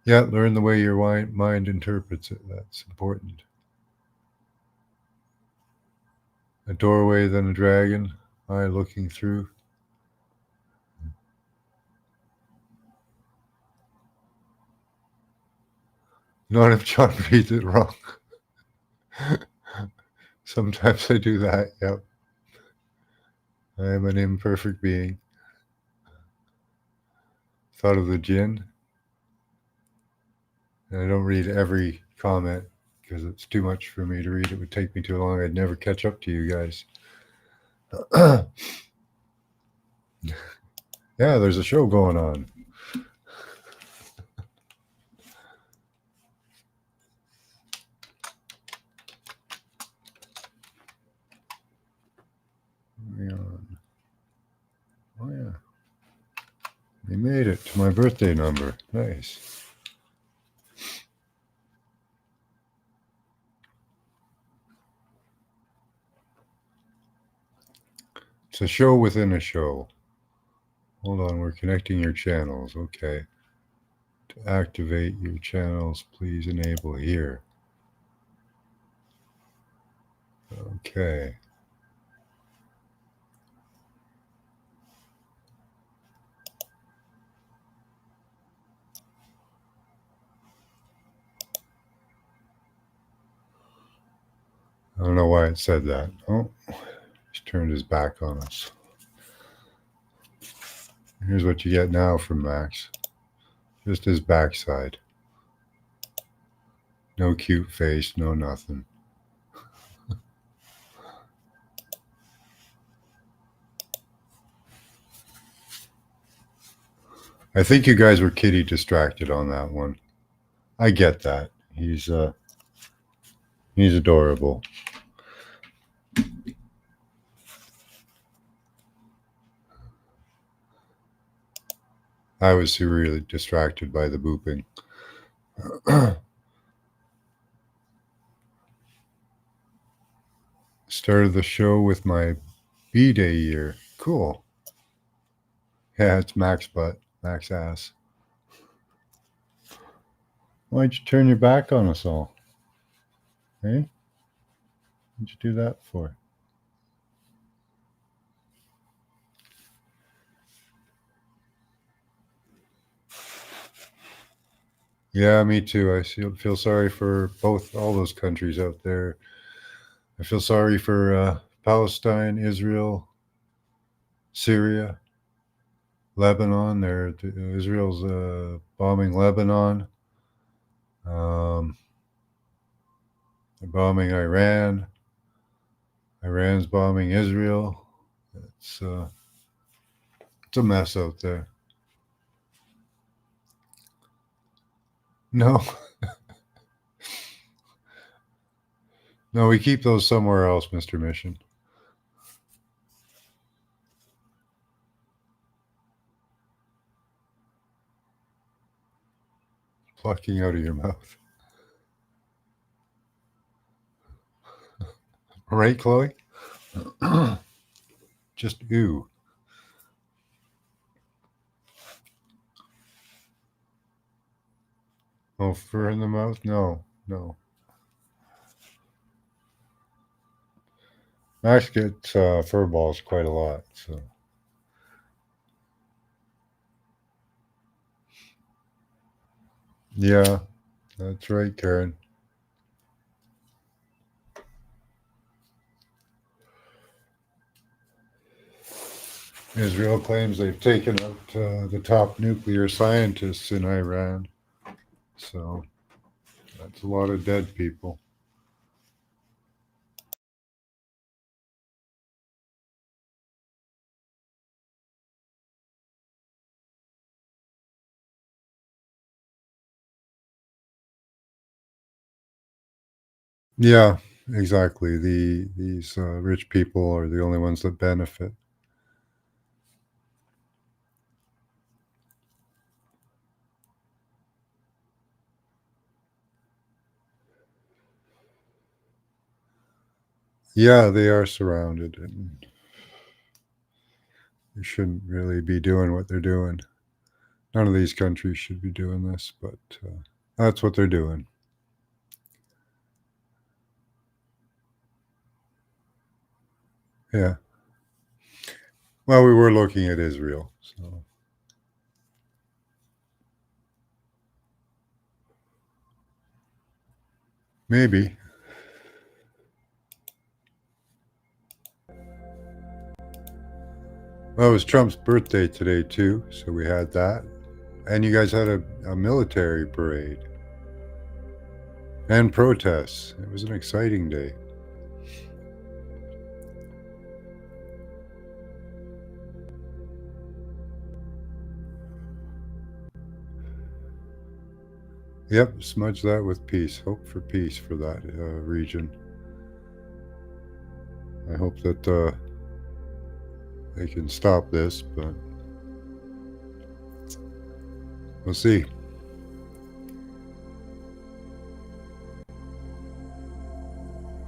Speaker 1: Yeah, learn the way your mind interprets it. That's important. A doorway, then a dragon, eye looking through. Not if John reads it wrong. Sometimes I do that, yep. I am an imperfect being. Thought of the Jinn. And I don't read every comment because it's too much for me to read. It would take me too long. I'd never catch up to you guys. Yeah, there's a show going on. Oh, yeah. We made it to my birthday number. Nice. It's a show within a show. Hold on, we're connecting your channels. Okay. To activate your channels, please enable here. Okay. I don't know why it said that. Oh, he's turned his back on us. Here's what you get now from Max. Just his backside. No cute face, no nothing. I think you guys were kitty distracted on that one. I get that. He's adorable. I was really distracted by the booping. Started the show with my B-Day year. Cool. Yeah, it's Max butt, Max ass. Why'd you turn your back on us all? Hey? What'd you do that for? Yeah, me too. I feel sorry for all those countries out there. I feel sorry for Palestine, Israel, Syria, Lebanon. Israel's bombing Lebanon. They're bombing Iran. Iran's bombing Israel. It's a mess out there. No, No, we keep those somewhere else, Mr. Mission. Plucking out of your mouth. Right, Chloe? Just ew. Oh, fur in the mouth? No, no. Max gets fur balls quite a lot, so. Yeah, that's right, Karen. Israel claims they've taken out the top nuclear scientists in Iran. So that's a lot of dead people. Yeah, exactly. These rich people are the only ones that benefit. Yeah, they are surrounded, and they shouldn't really be doing what they're doing. None of these countries should be doing this, but that's what they're doing. Yeah. Well, we were looking at Israel, so maybe. Well, it was Trump's birthday today too, so we had that, and you guys had a military parade and protests. It was an exciting day. Yep, smudge that with peace. Hope for peace for that region. I hope that they can stop this, but we'll see.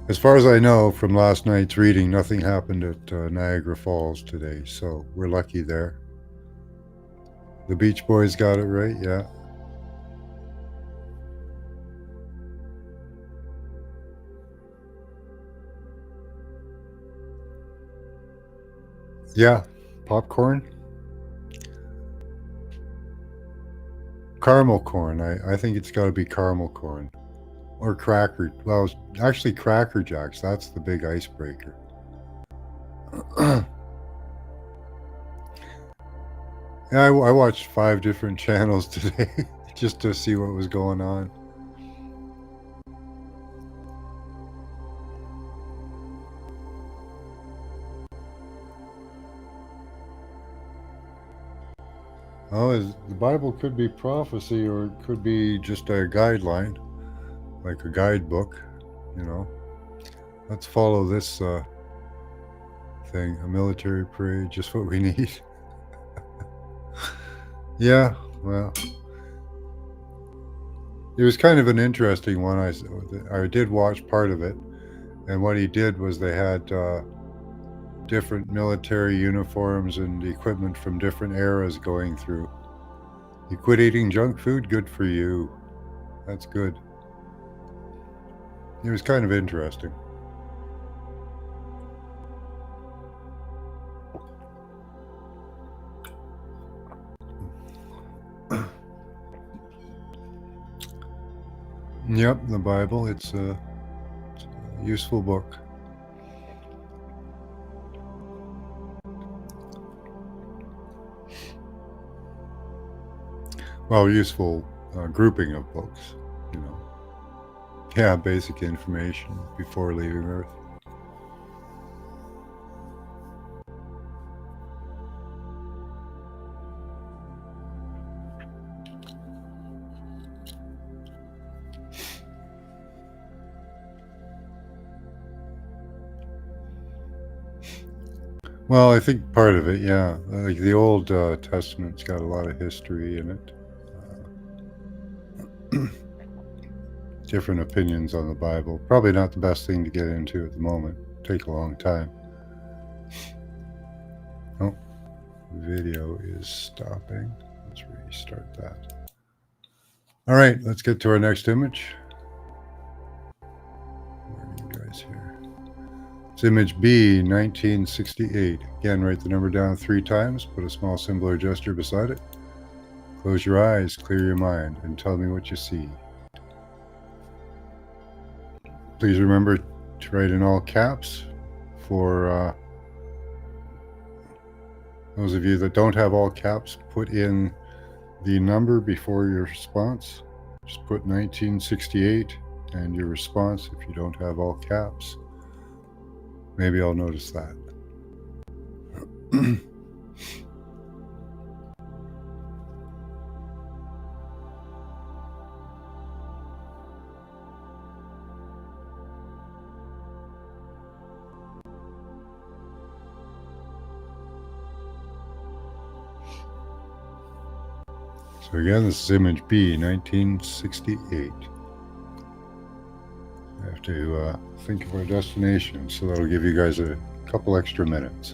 Speaker 1: As far as I know from last night's reading, nothing happened at Niagara Falls today, so we're lucky there. The Beach Boys got it right, yeah. Yeah, popcorn? Caramel corn. I think it's got to be caramel corn. Or cracker. Well, it's actually Cracker Jacks. That's the big icebreaker. Yeah, I watched 5 different channels today just to see what was going on. Oh, the Bible could be prophecy or it could be just a guideline, like a guidebook, you know. Let's follow this thing, a military parade, just what we need. Yeah, well, it was kind of an interesting one. I did watch part of it, and what he did was they had different military uniforms and equipment from different eras going through. You quit eating junk food, good for you. That's good. It was kind of interesting. Yep, the Bible. It's a useful book. Well, useful grouping of books, you know. Yeah, basic information before leaving Earth. Well, I think part of it, yeah. Like the Old Testament's got a lot of history in it. Different opinions on the Bible. Probably not the best thing to get into at the moment. Take a long time. Oh, video is stopping. Let's restart that. All right, let's get to our next image. Where are you guys here? It's image B, 1968. Again, write the number down 3 times, put a small symbol or gesture beside it. Close your eyes, clear your mind, and tell me what you see. Please remember to write in all caps. For those of you that don't have all caps, put in the number before your response. Just put 1968 and your response if you don't have all caps. Maybe I'll notice that. So again, this is image B, 1968. I have to think of our destination, so that'll give you guys a couple extra minutes.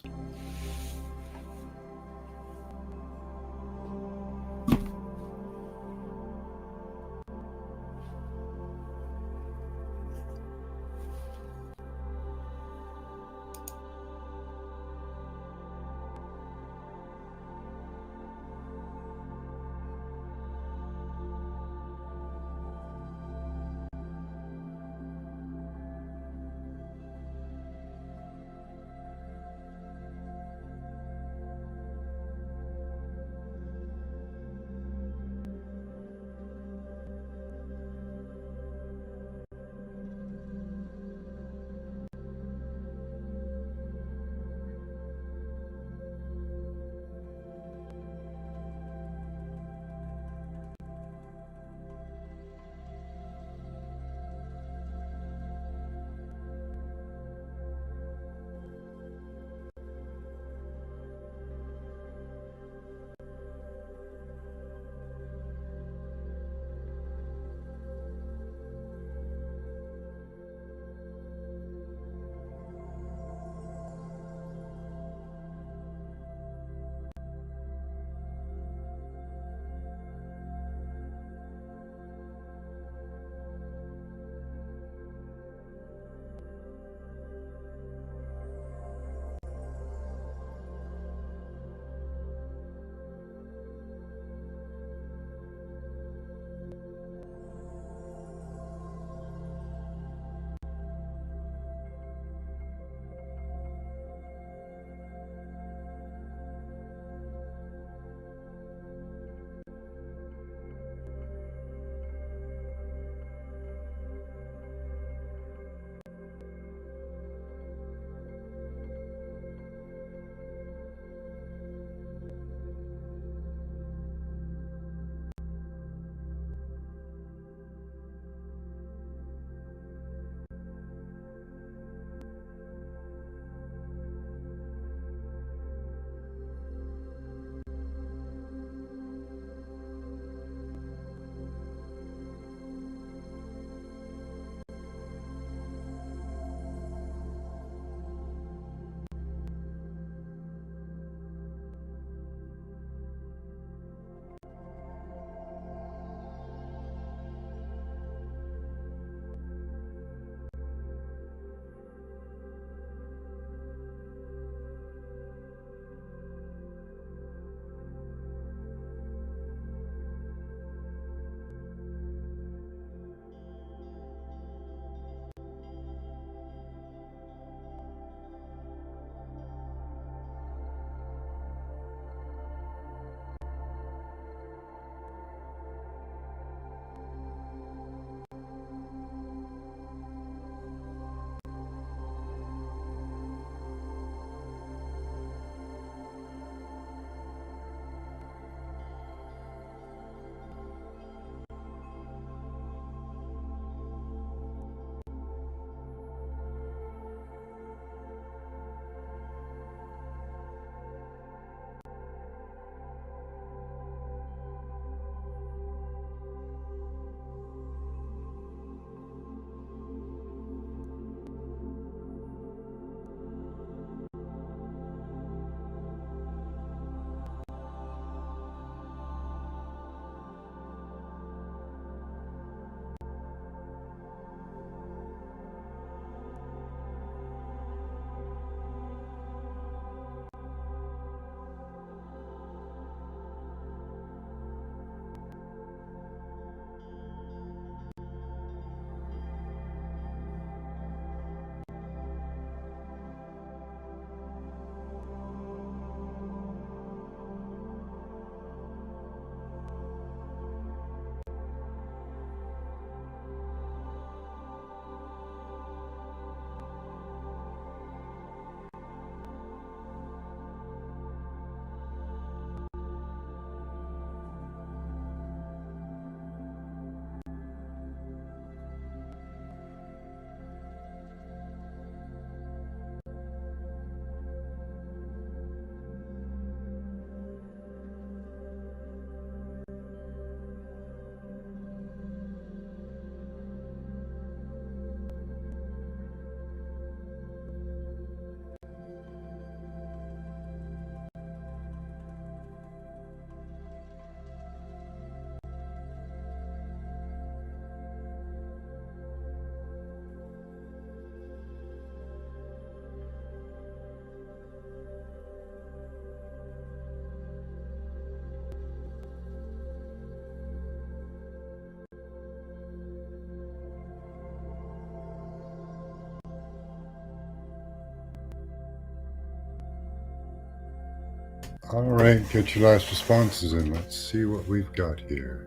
Speaker 1: All right, get your last responses in. Let's see what we've got here.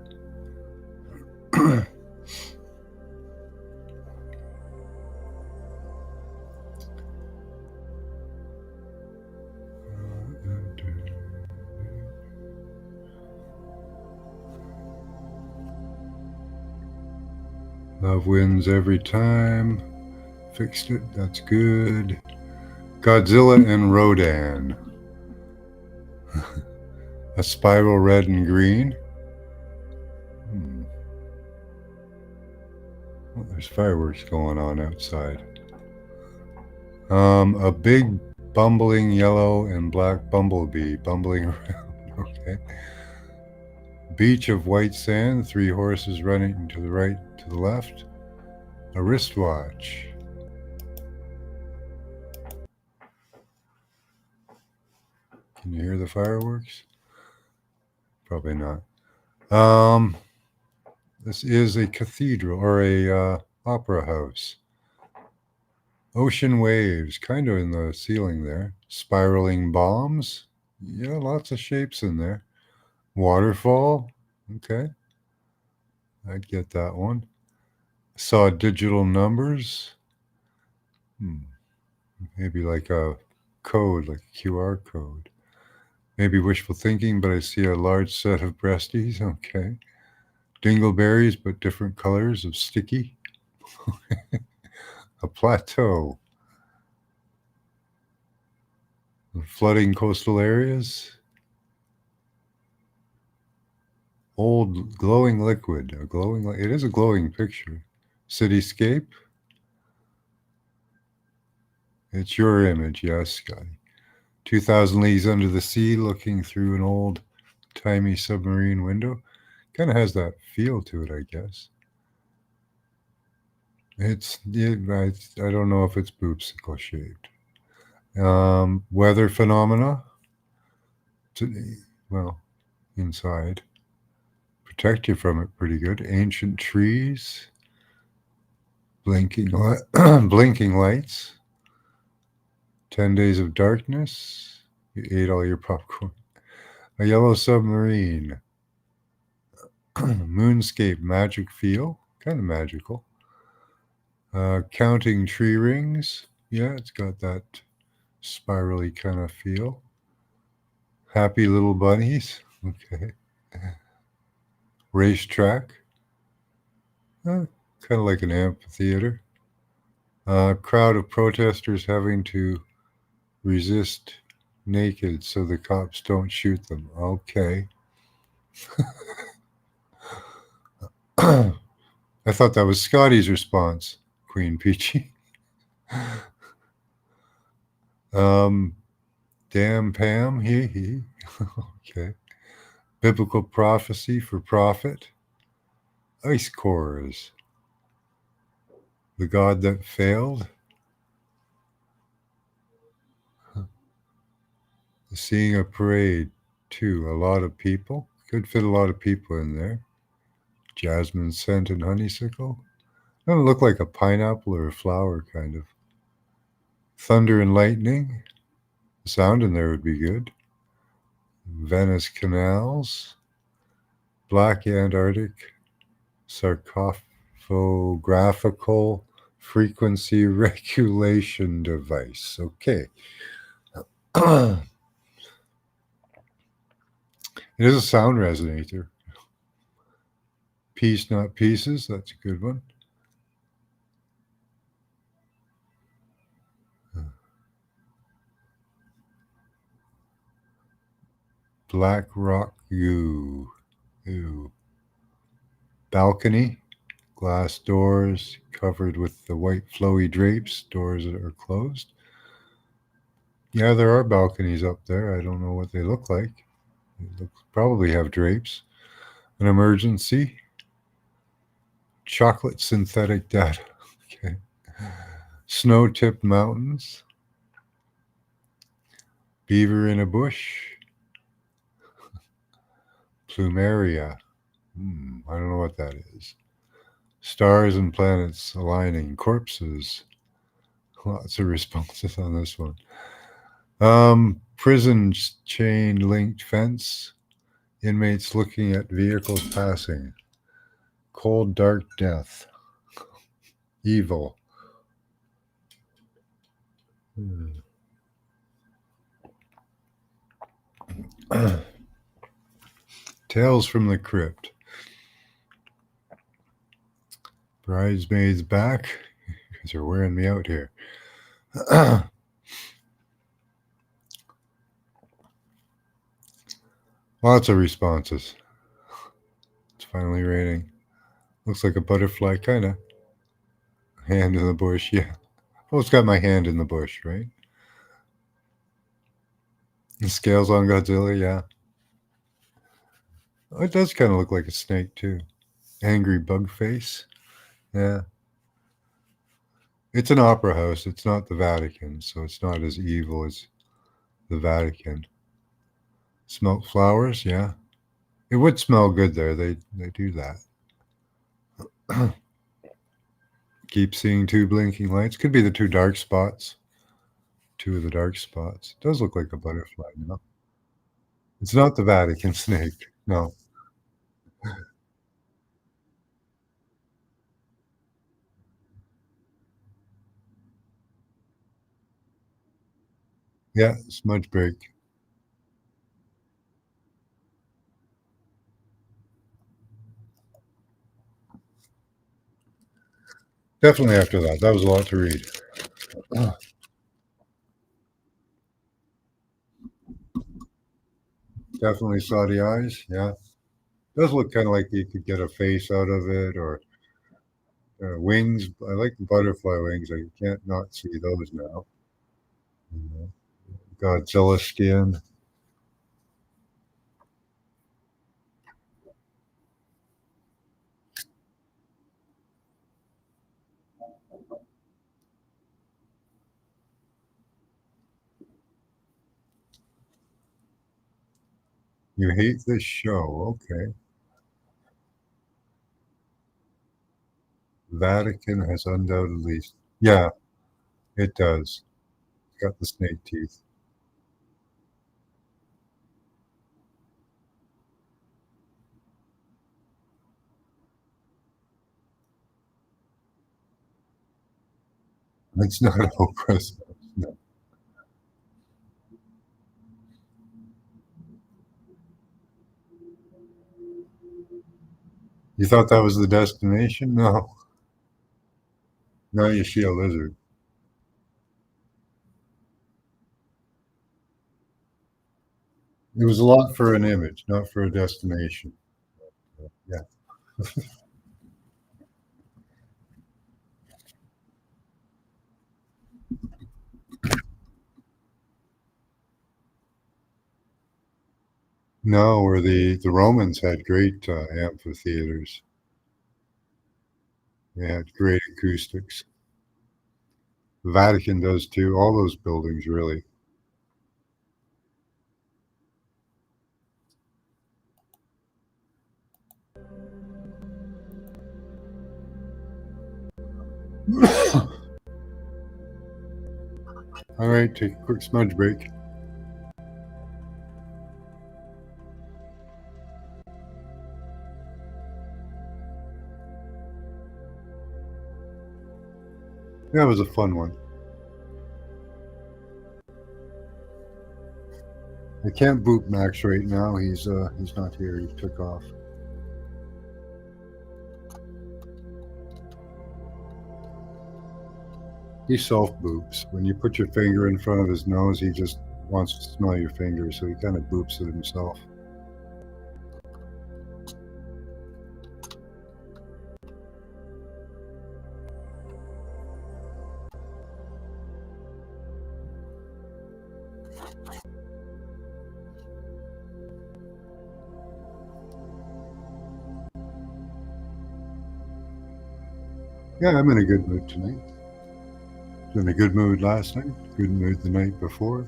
Speaker 1: Love wins every time. Fixed it. That's good. Godzilla and Rodan. A spiral red and green. Well, there's fireworks going on outside. A big bumbling yellow and black bumblebee bumbling around. Okay. Beach of white sand, 3 horses running to the right, to the left. A wristwatch. Can you hear the fireworks? Probably not. This is a cathedral or a opera house. Ocean waves, kind of in the ceiling there. Spiraling bombs. Yeah, lots of shapes in there. Waterfall. Okay. I'd get that one. Saw digital numbers. Maybe like a code, like a QR code. Maybe wishful thinking, but I see a large set of breasties. Okay. Dingleberries, but different colors of sticky. A plateau. Flooding coastal areas. Old glowing liquid. It is a glowing picture. Cityscape. It's your image, yes, Scotty. 2,000 Leagues Under the Sea, looking through an old-timey submarine window. Kind of has that feel to it, I guess. I don't know if it's boopsicle shaped. Weather phenomena. Well, inside. Protect you from it pretty good. Ancient trees. Blinking lights. 10 Days of Darkness. You ate all your popcorn. A yellow submarine. Moonscape magic feel. Kind of magical. Counting tree rings. Yeah, it's got that spirally kind of feel. Happy little bunnies. Okay. Racetrack. Kind of like an amphitheater. Crowd of protesters having to resist naked so the cops don't shoot them. Okay. I thought that was Scotty's response, Queen Peachy. Damn Pam, he. Okay. Biblical prophecy for profit. Ice cores. The god that failed. Seeing a parade, too. A lot of people. Could fit a lot of people in there. Jasmine scent and honeysuckle. Doesn't look like a pineapple or a flower, kind of. Thunder and lightning. The sound in there would be good. Venice canals. Black Antarctic. Sarcophagraphical frequency regulation device. Okay. It is a sound resonator. Piece, not pieces. That's a good one. Black rock goo. Ew. Balcony. Glass doors covered with the white flowy drapes. Doors that are closed. Yeah, there are balconies up there. I don't know what they look like. They probably have drapes. An emergency. Chocolate synthetic data. Okay. Snow-tipped mountains. Beaver in a bush. Plumeria. I don't know what that is. Stars and planets aligning. Corpses. Lots of responses on this one. Prison chain linked fence. Inmates looking at vehicles passing. Cold, dark death. Evil. Tales from the Crypt. Bridesmaids back. You guys are wearing me out here. Lots of responses. It's finally raining. Looks like a butterfly, kind of. Hand in the bush, yeah. Oh, it's got my hand in the bush, right? The scales on Godzilla, yeah. Oh, it does kind of look like a snake, too. Angry bug face, yeah. It's an opera house. It's not the Vatican, so it's not as evil as the Vatican. Smoked flowers, yeah. It would smell good there. They do that. Keep seeing two blinking lights. Could be the two dark spots. Two of the dark spots. It does look like a butterfly, no? It's not the Vatican snake. No. Yeah, smudge break. Definitely after that. That was a lot to read. Definitely saw the eyes. Yeah. Does look kind of like you could get a face out of it or wings. I like the butterfly wings. I can't not see those now. You know, Godzilla skin. You hate this show. Okay. Vatican has undoubtedly. Yeah, it does. It's got the snake teeth. It's not Oprah's. No. You thought that was the destination? No. Now you see a lizard. It was a lot for an image, not for a destination. Yeah. No, where the Romans had great amphitheaters. They had great acoustics. The Vatican does too. All those buildings, really. All right, take a quick smudge break. That was a fun one. I can't boot Max right now. He's not here. He took off. He self boops. When you put your finger in front of his nose, he just wants to smell your finger, so he kind of boops it himself. Yeah, I'm in a good mood tonight. Was in a good mood last night. Good mood the night before.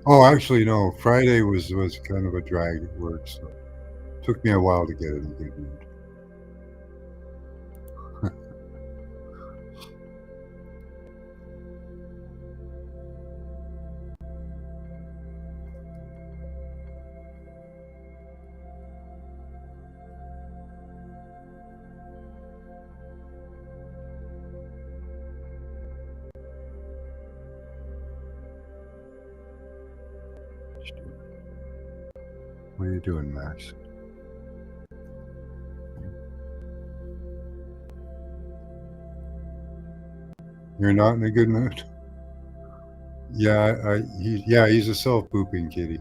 Speaker 1: Oh, actually, no. Friday was kind of a drag at work, so it took me a while to get in a good mood. What are you doing, Max? You're not in a good mood? Yeah, he's a self-pooping kitty.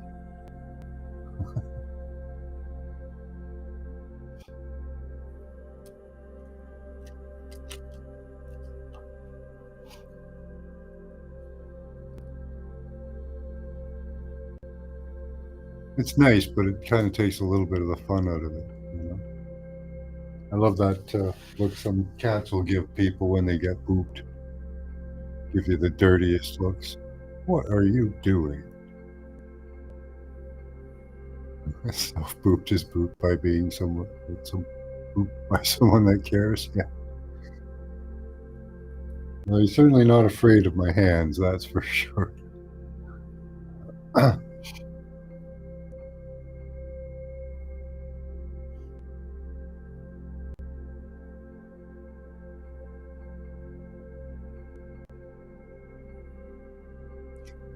Speaker 1: It's nice, but it kind of takes a little bit of the fun out of it, you know? I love that look some cats will give people when they get pooped. Give you the dirtiest looks. What are you doing? Self-pooped is pooped by being someone, pooped by someone that cares. Yeah. Well, he's certainly not afraid of my hands, that's for sure.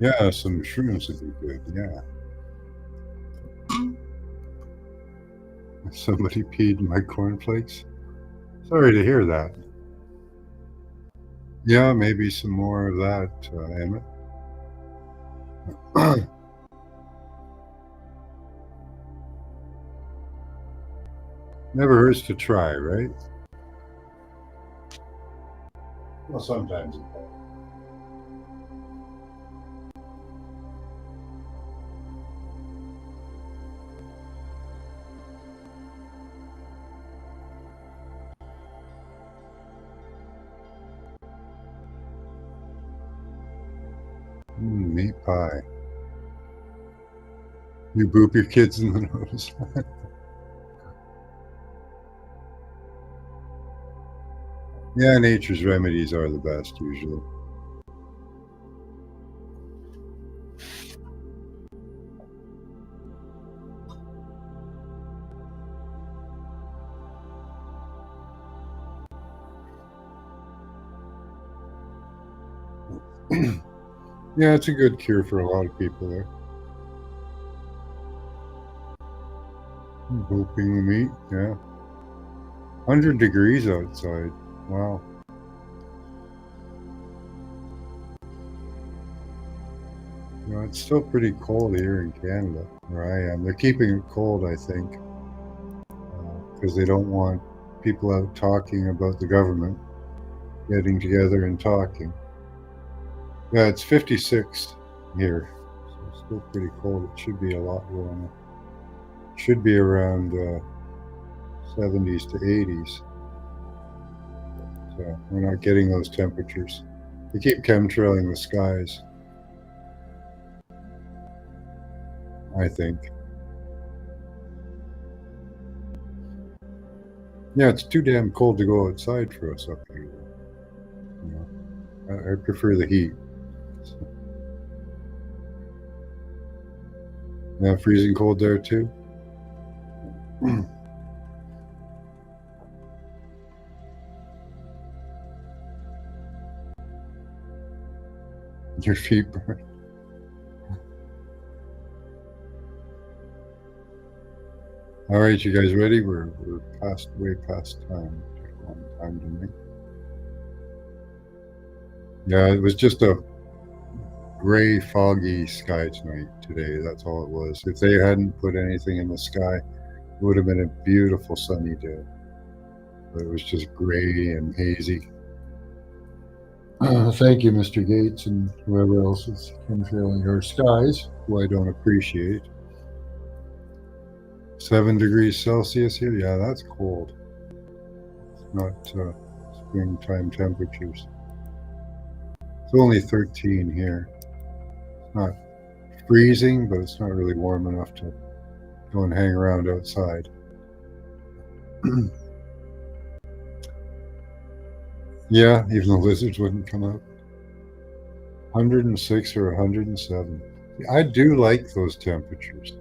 Speaker 1: Yeah, some shrooms would be good. Yeah. Somebody peed in my cornflakes. Sorry to hear that. Yeah, maybe some more of that, Emmett. Never hurts to try, right? Well, sometimes it does. Meat pie. You boop your kids in the nose. Yeah, nature's remedies are the best usually. Yeah, it's a good cure for a lot of people there. Booping the meat, yeah. 100 degrees outside. Wow. You know, it's still pretty cold here in Canada, where I am. They're keeping it cold, I think, because they don't want people out talking about the government, getting together and talking. Yeah, it's 56 here, so it's still pretty cold. It should be a lot warmer. It should be around 70s to 80s. So we're not getting those temperatures. They keep chemtrailing the skies, I think. Yeah, it's too damn cold to go outside for us up here. You know, I prefer the heat. So, yeah, freezing cold there too. Your feet burn. All right, you guys ready? We're way past time. Took a long time to make. Yeah, it was just a gray, foggy sky tonight today. That's all it was. If they hadn't put anything in the sky, it would have been a beautiful sunny day. But it was just gray and hazy. Thank you, Mr. Gates, and whoever else is controlling our skies, who I don't appreciate. 7 degrees Celsius here? Yeah, that's cold. It's not springtime temperatures. It's only 13 here. It's not freezing, but it's not really warm enough to go and hang around outside. Yeah, even the lizards wouldn't come out. 106 or 107. I do like those temperatures.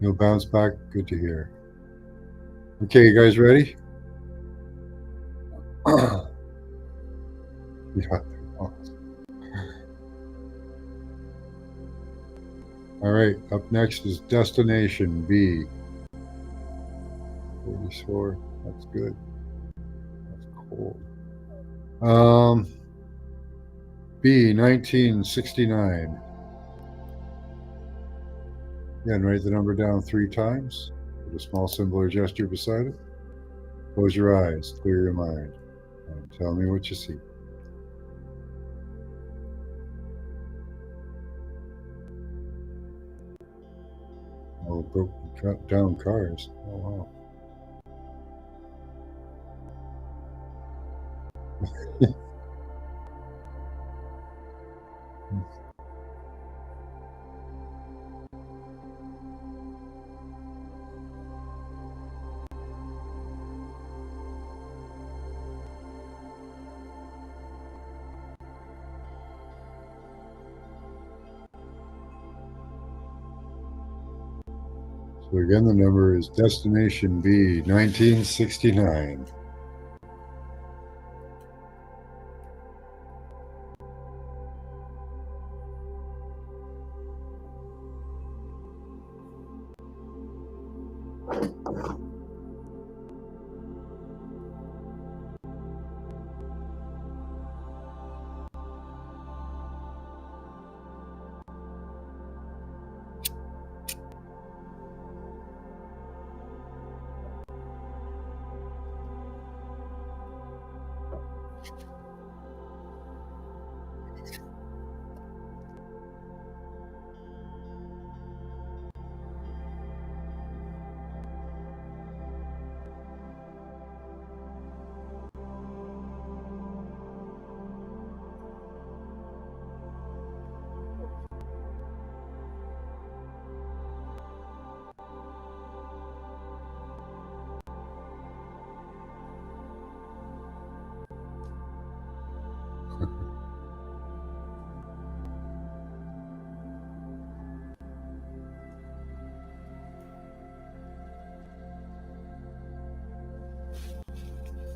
Speaker 1: You'll bounce back. Good to hear. Okay, you guys ready? Yeah. Oh, all right, up next is Destination B. 44. That's good. That's cool. Um, B, 1969. Again, write the number down 3 times. Put a small symbol or gesture beside it. Close your eyes, clear your mind, and tell me what you see. Oh, broken down cars. Oh, wow. So again, the number is Destination B, 1969.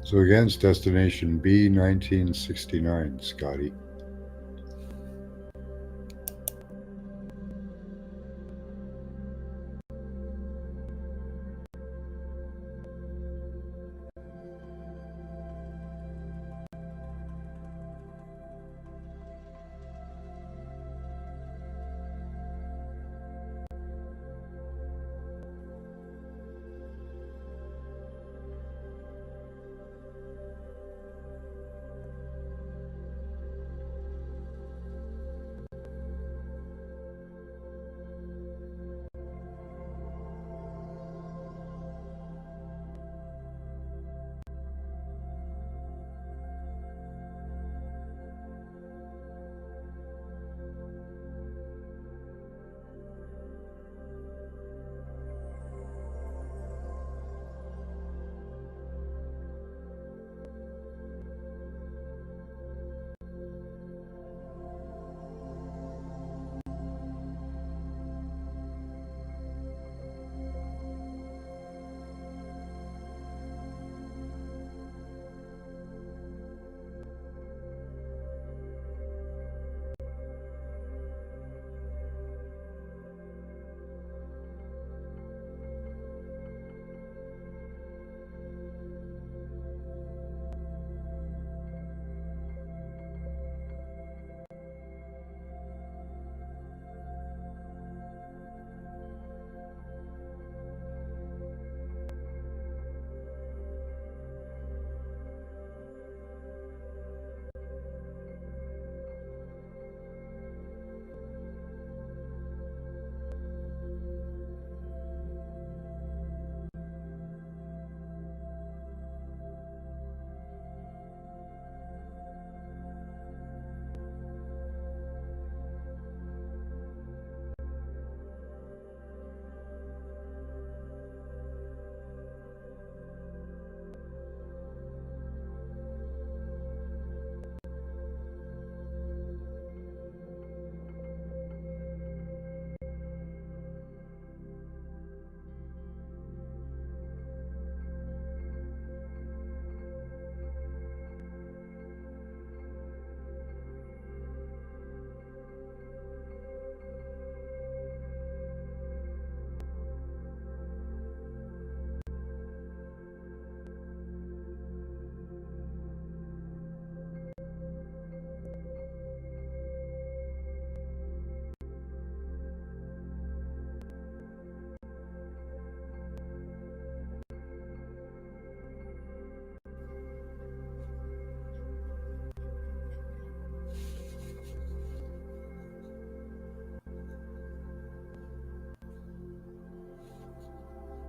Speaker 1: So again, it's Destination B, 1969, Scotty.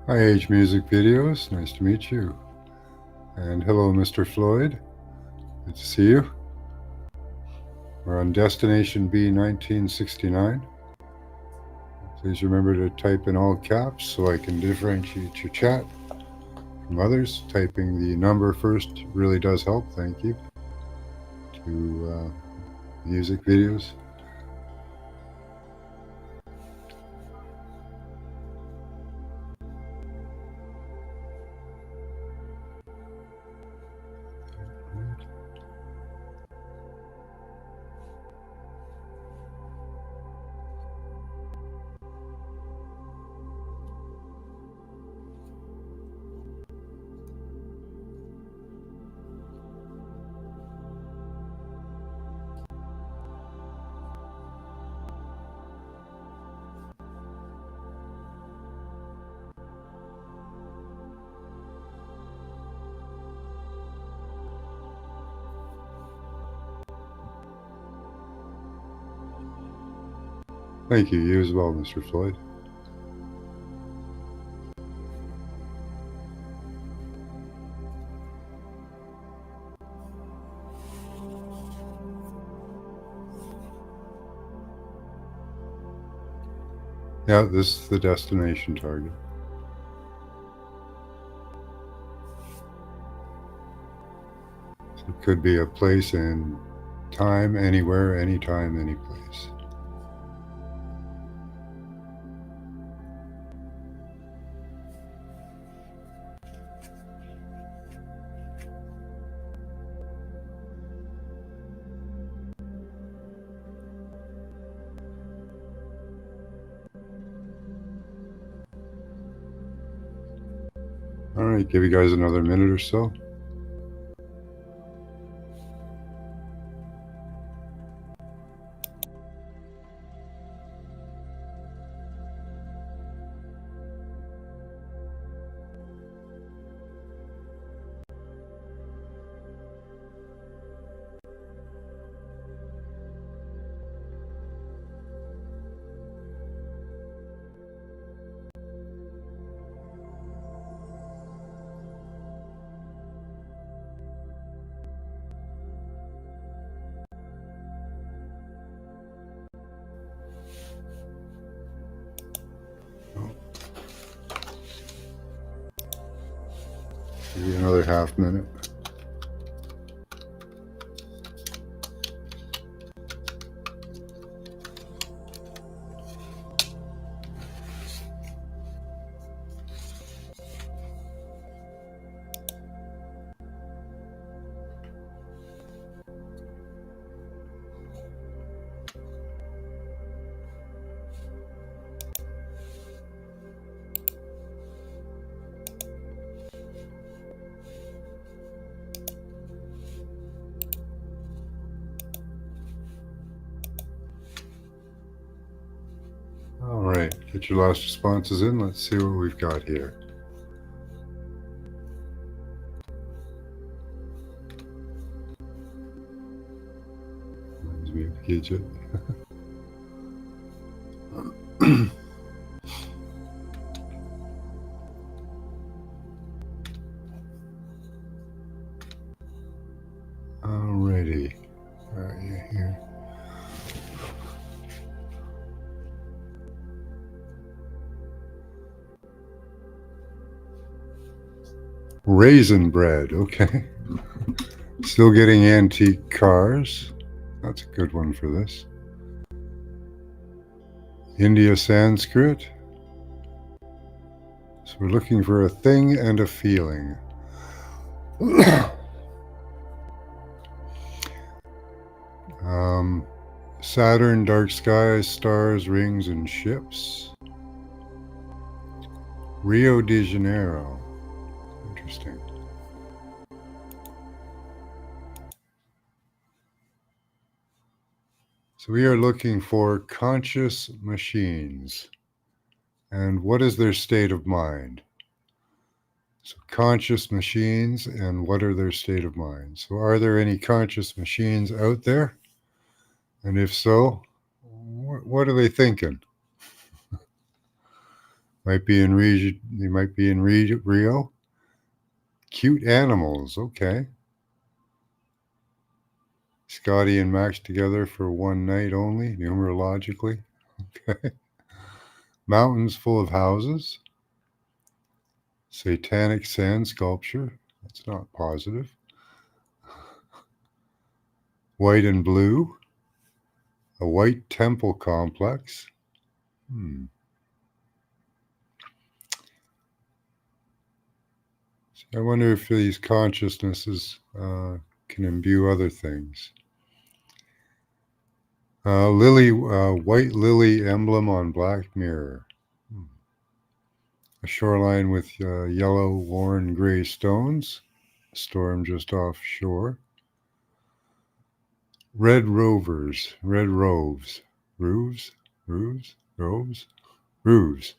Speaker 1: Hi, Age Music Videos. Nice to meet you. And hello, Mr. Floyd. Good to see you. We're on Destination B 1969. Please remember to type in all caps so I can differentiate your chat from others. Typing the number first really does help. Thank you. To music videos. Thank you. You as well, Mr. Floyd. Yeah, this is the destination target. So it could be a place in time, anywhere, anytime, any place. All right, give you guys another minute or so. Give you another half minute. All right, get your last responses in. Let's see what we've got here. Reminds me of Gidget. Alrighty, where are you here? Raisin bread, okay. Still getting antique cars. That's a good one for this. India Sanskrit. So we're looking for a thing and a feeling. Saturn, dark skies, stars, rings, and ships. Rio de Janeiro. Interesting. So we are looking for conscious machines. And what is their state of mind? So conscious machines, and what are their state of mind? So are there any conscious machines out there? And if so, what are they thinking? Might be in region. They might be in Rio. Cute animals. Okay. Scotty and Max together for one night only, numerologically. Okay. Mountains full of houses. Satanic sand sculpture. That's not positive. White and blue. A white temple complex. I wonder if these consciousnesses can imbue other things. White lily emblem on black mirror. A shoreline with yellow, worn gray stones. A storm just offshore. Red rovers, red roves. Roofs? Roofs? Roves? Roofs.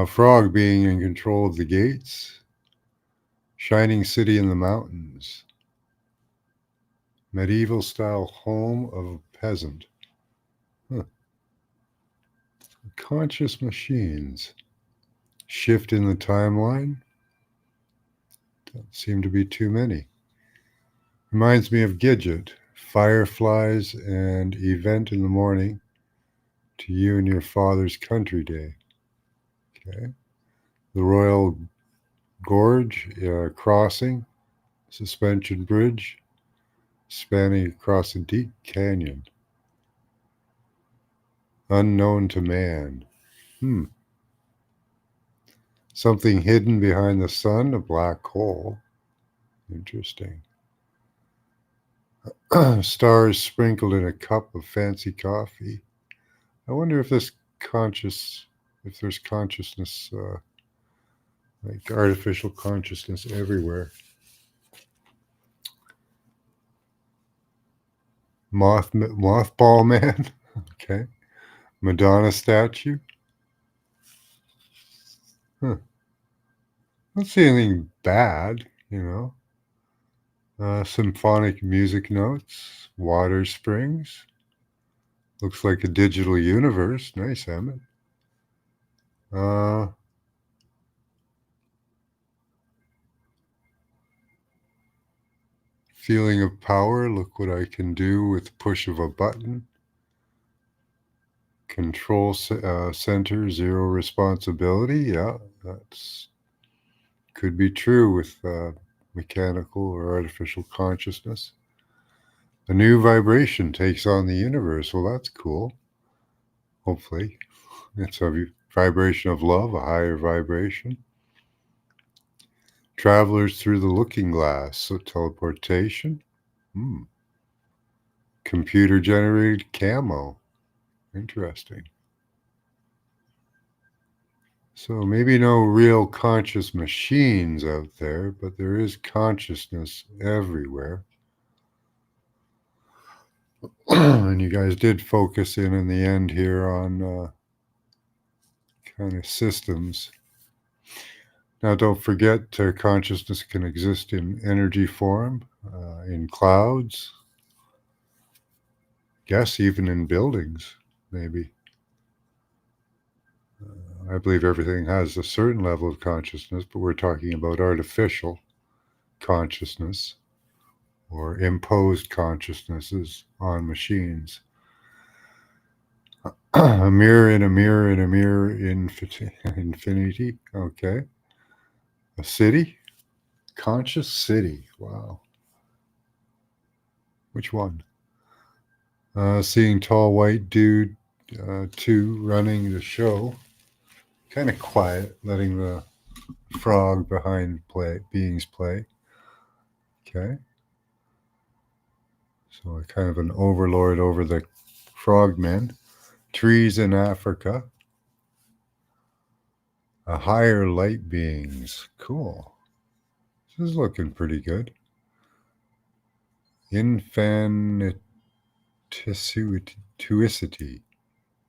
Speaker 1: Frog being in control of the gates. Shining city in the mountains. Medieval style home of a peasant. Huh. Conscious machines. Shift in the timeline. Don't seem to be too many. Reminds me of Gidget. Fireflies and event in the morning to you and your father's country day. Okay. The Royal Gorge crossing. Suspension bridge. Spanning across a deep canyon. Unknown to man. Something hidden behind the sun, a black hole. Interesting. Stars sprinkled in a cup of fancy coffee. I wonder if there's consciousness, like artificial consciousness everywhere. Mothball man. Okay. Madonna statue. Huh. Don't see anything bad, Symphonic music notes. Water springs. Looks like a digital universe. Nice, Emmett. Feeling of power. Look what I can do with push of a button. Control center, zero responsibility. Yeah, that's could be true with mechanical or artificial consciousness. A new vibration takes on the universe. Well, that's cool. Hopefully, it's a vibration of love, a higher vibration. Travelers through the looking glass. So teleportation. Computer generated camo. Interesting. So maybe no real conscious machines out there, but there is consciousness everywhere. And you guys did focus in the end here on kind of systems. Now, don't forget consciousness can exist in energy form, in clouds, yes, even in buildings, maybe. I believe everything has a certain level of consciousness, but we're talking about artificial consciousness or imposed consciousnesses on machines. A mirror in a mirror in a mirror in infinity. Okay. A city? Conscious city. Wow. Which one? Seeing tall white dude 2 running the show. Kind of quiet, letting the frog behind beings play. Okay. So kind of an overlord over the frogmen. Trees in Africa. A higher light beings. Cool. This is looking pretty good. Infanituicity.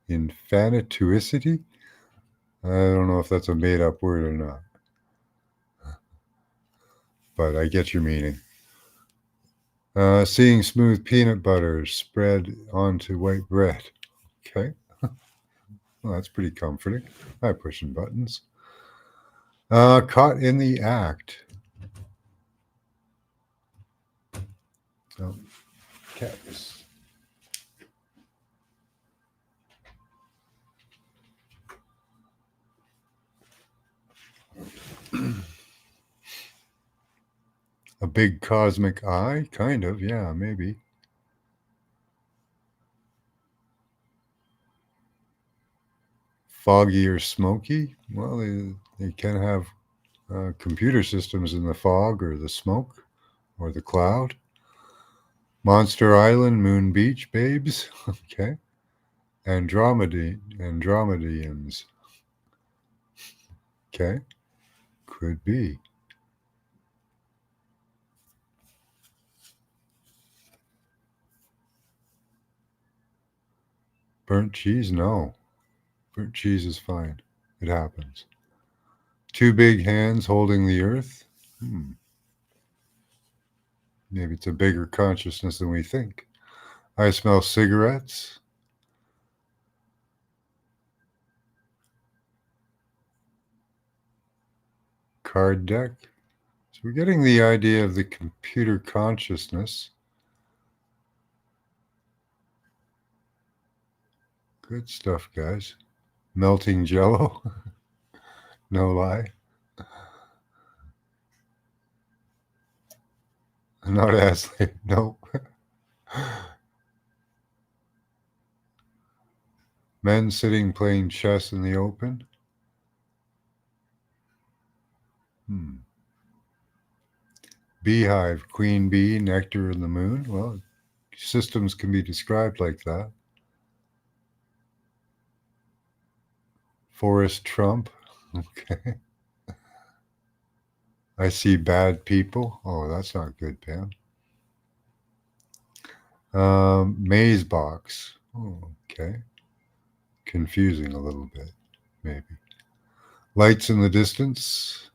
Speaker 1: Infanituicity? I don't know if that's a made up word or not. But I get your meaning. Seeing smooth peanut butter spread onto white bread. Okay. Well, that's pretty comforting. By pushing buttons. Caught in the act. Oh, cactus. A big cosmic eye? Kind of, yeah, maybe. Foggy or smoky? Well, they can have computer systems in the fog or the smoke or the cloud. Monster Island, Moon Beach, babes. Okay. Andromedians. Okay. Could be. Burnt cheese? No. Burnt cheese is fine. It happens. Two big hands holding the earth? Maybe it's a bigger consciousness than we think. I smell cigarettes. Card deck. So we're getting the idea of the computer consciousness. Good stuff, guys. Melting jello. No lie. Not Ashley. No. Men sitting playing chess in the open. Beehive, queen bee, nectar in the moon. Well, systems can be described like that. Forest Trump. Okay. I see bad people. Oh, that's not good, Pam. Maze box. Oh, okay. Confusing a little bit, maybe. Lights in the distance.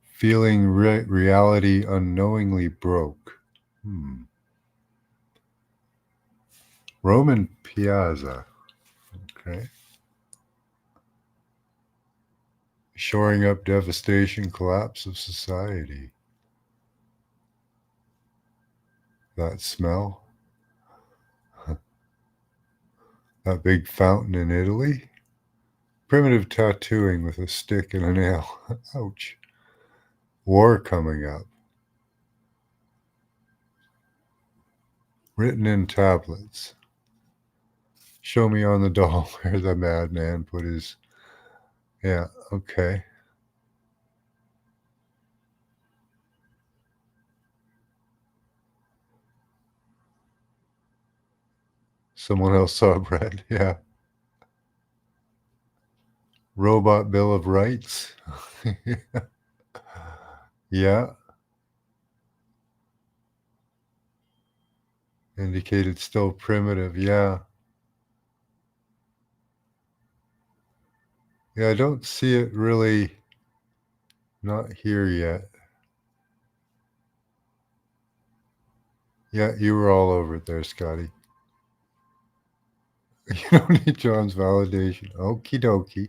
Speaker 1: Feeling reality unknowingly broke. Roman Piazza. Okay. Shoring up devastation, collapse of society. That smell. That big fountain in Italy. Primitive tattooing with a stick and a nail. Ouch. War coming up. Written in tablets. Show me on the doll where the madman put his. Yeah, okay. Someone else saw bread. Yeah. Robot Bill of Rights. Yeah. Indicated still primitive. Yeah. Yeah, I don't see it really not here yet. Yeah, you were all over it there, Scotty. You don't need John's validation. Okie dokie.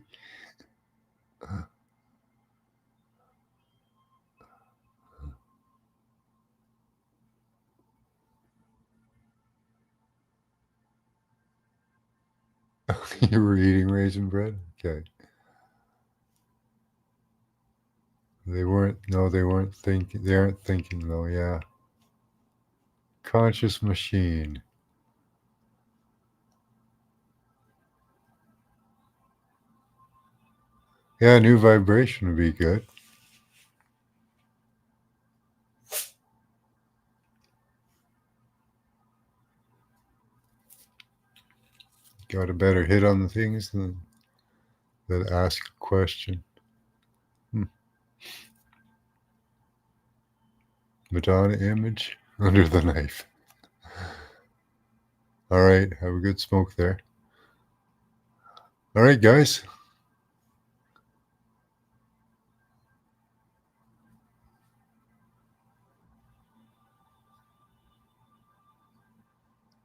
Speaker 1: You were eating raisin bread? Okay. They weren't, no, they weren't thinking, they aren't thinking though, yeah. Conscious machine. Yeah, new vibration would be good. Got a better hit on the things than that ask a question. Madonna image under the knife. All right, have a good smoke there. All right, guys.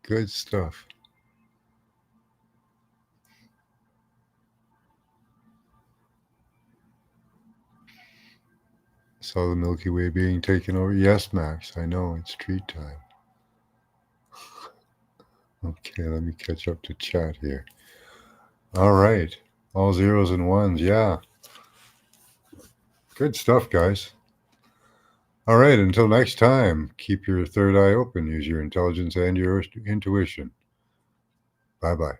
Speaker 1: Good stuff. Saw the Milky Way being taken over. Yes, Max, I know, it's treat time. Okay, let me catch up to chat here. All right. All zeros and ones, yeah. Good stuff, guys. All right, until next time, keep your third eye open, use your intelligence and your intuition. Bye-bye.